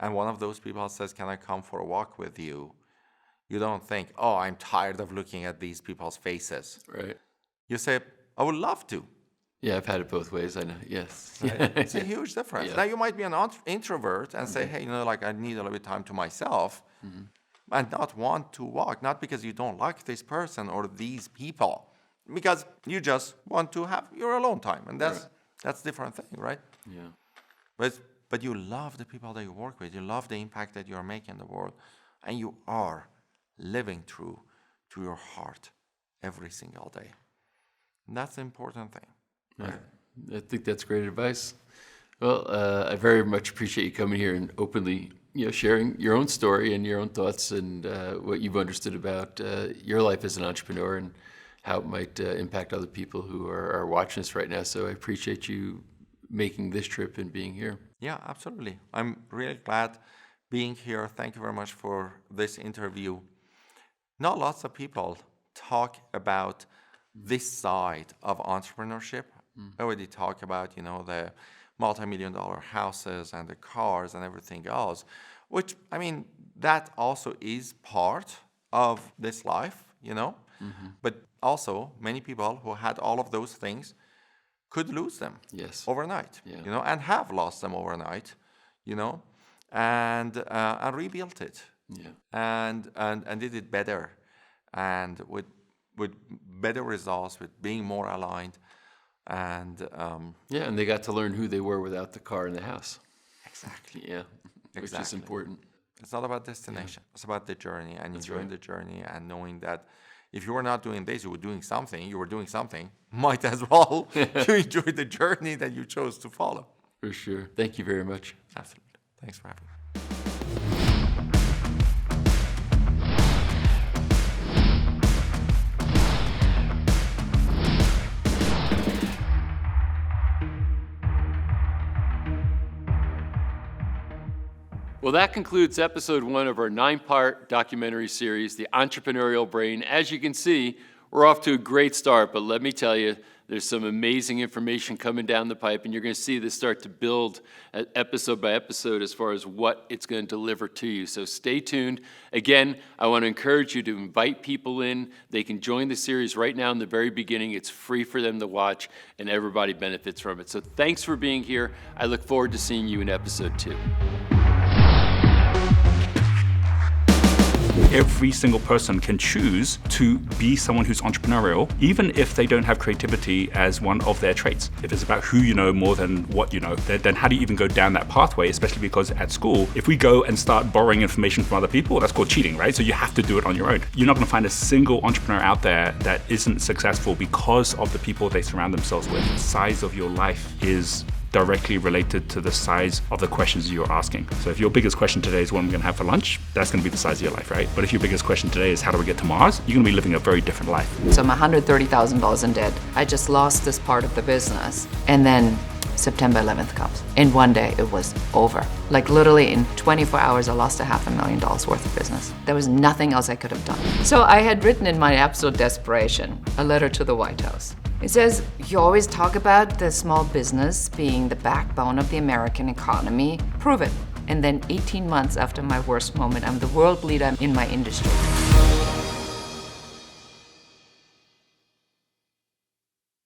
and one of those people says, can I come for a walk with you? You don't think, oh, I'm tired of looking at these people's faces. Right. You say, I would love to. Yeah, I've had it both ways, I know, yes. Right? It's a huge difference. Yeah. Now, you might be an introvert and say, hey, I need a little bit of time to myself, and not want to walk, not because you don't like this person or these people, because you just want to have your alone time, and that's a different thing, right? Yeah. But you love the people that you work with, you love the impact that you're making in the world, and you are living true to your heart every single day. And that's the important thing. Right. I think that's great advice. Well, I very much appreciate you coming here and openly, sharing your own story and your own thoughts and what you've understood about your life as an entrepreneur and how it might impact other people who are watching this right now. So I appreciate you making this trip and being here. Yeah, absolutely. I'm really glad being here. Thank you very much for this interview. Not lots of people talk about this side of entrepreneurship. I already talk about, the multi-million-dollar houses and the cars and everything else, which, that also is part of this life, But also, many people who had all of those things could lose them overnight, and have lost them overnight, and rebuilt it, and did it better, and with better results, with being more aligned, and and they got to learn who they were without the car in the house. Exactly. Yeah, which is important. It's not about destination. It's about the journey, and enjoying the journey, and knowing that if you were not doing this, you were doing something, might as well you enjoy the journey that you chose to follow. For sure. Thank you very much. Absolutely. Thanks for having me. Well, that concludes episode 1 of our 9-part documentary series, The Entrepreneurial Brain. As you can see, we're off to a great start, but let me tell you, there's some amazing information coming down the pipe, and you're going to see this start to build episode by episode as far as what it's going to deliver to you. So stay tuned. Again, I want to encourage you to invite people in. They can join the series right now in the very beginning. It's free for them to watch, and everybody benefits from it. So thanks for being here. I look forward to seeing you in episode 2. Every single person can choose to be someone who's entrepreneurial, even if they don't have creativity as one of their traits. If it's about who you know more than what you know, then how do you even go down that pathway, especially because at school, if we go and start borrowing information from other people, that's called cheating, right? So you have to do it on your own. You're not going to find a single entrepreneur out there that isn't successful because of the people they surround themselves with. The size of your life is directly related to the size of the questions you're asking. So if your biggest question today is what I'm going to have for lunch, that's going to be the size of your life, right? But if your biggest question today is how do we get to Mars, you're going to be living a very different life. So I'm $130,000 in debt. I just lost this part of the business. And then September 11th comes. In one day, it was over. Like literally in 24 hours, I lost $500,000 worth of business. There was nothing else I could have done. So I had written in my absolute desperation a letter to the White House. It says, you always talk about the small business being the backbone of the American economy. Prove it. And then 18 months after my worst moment, I'm the world leader in my industry.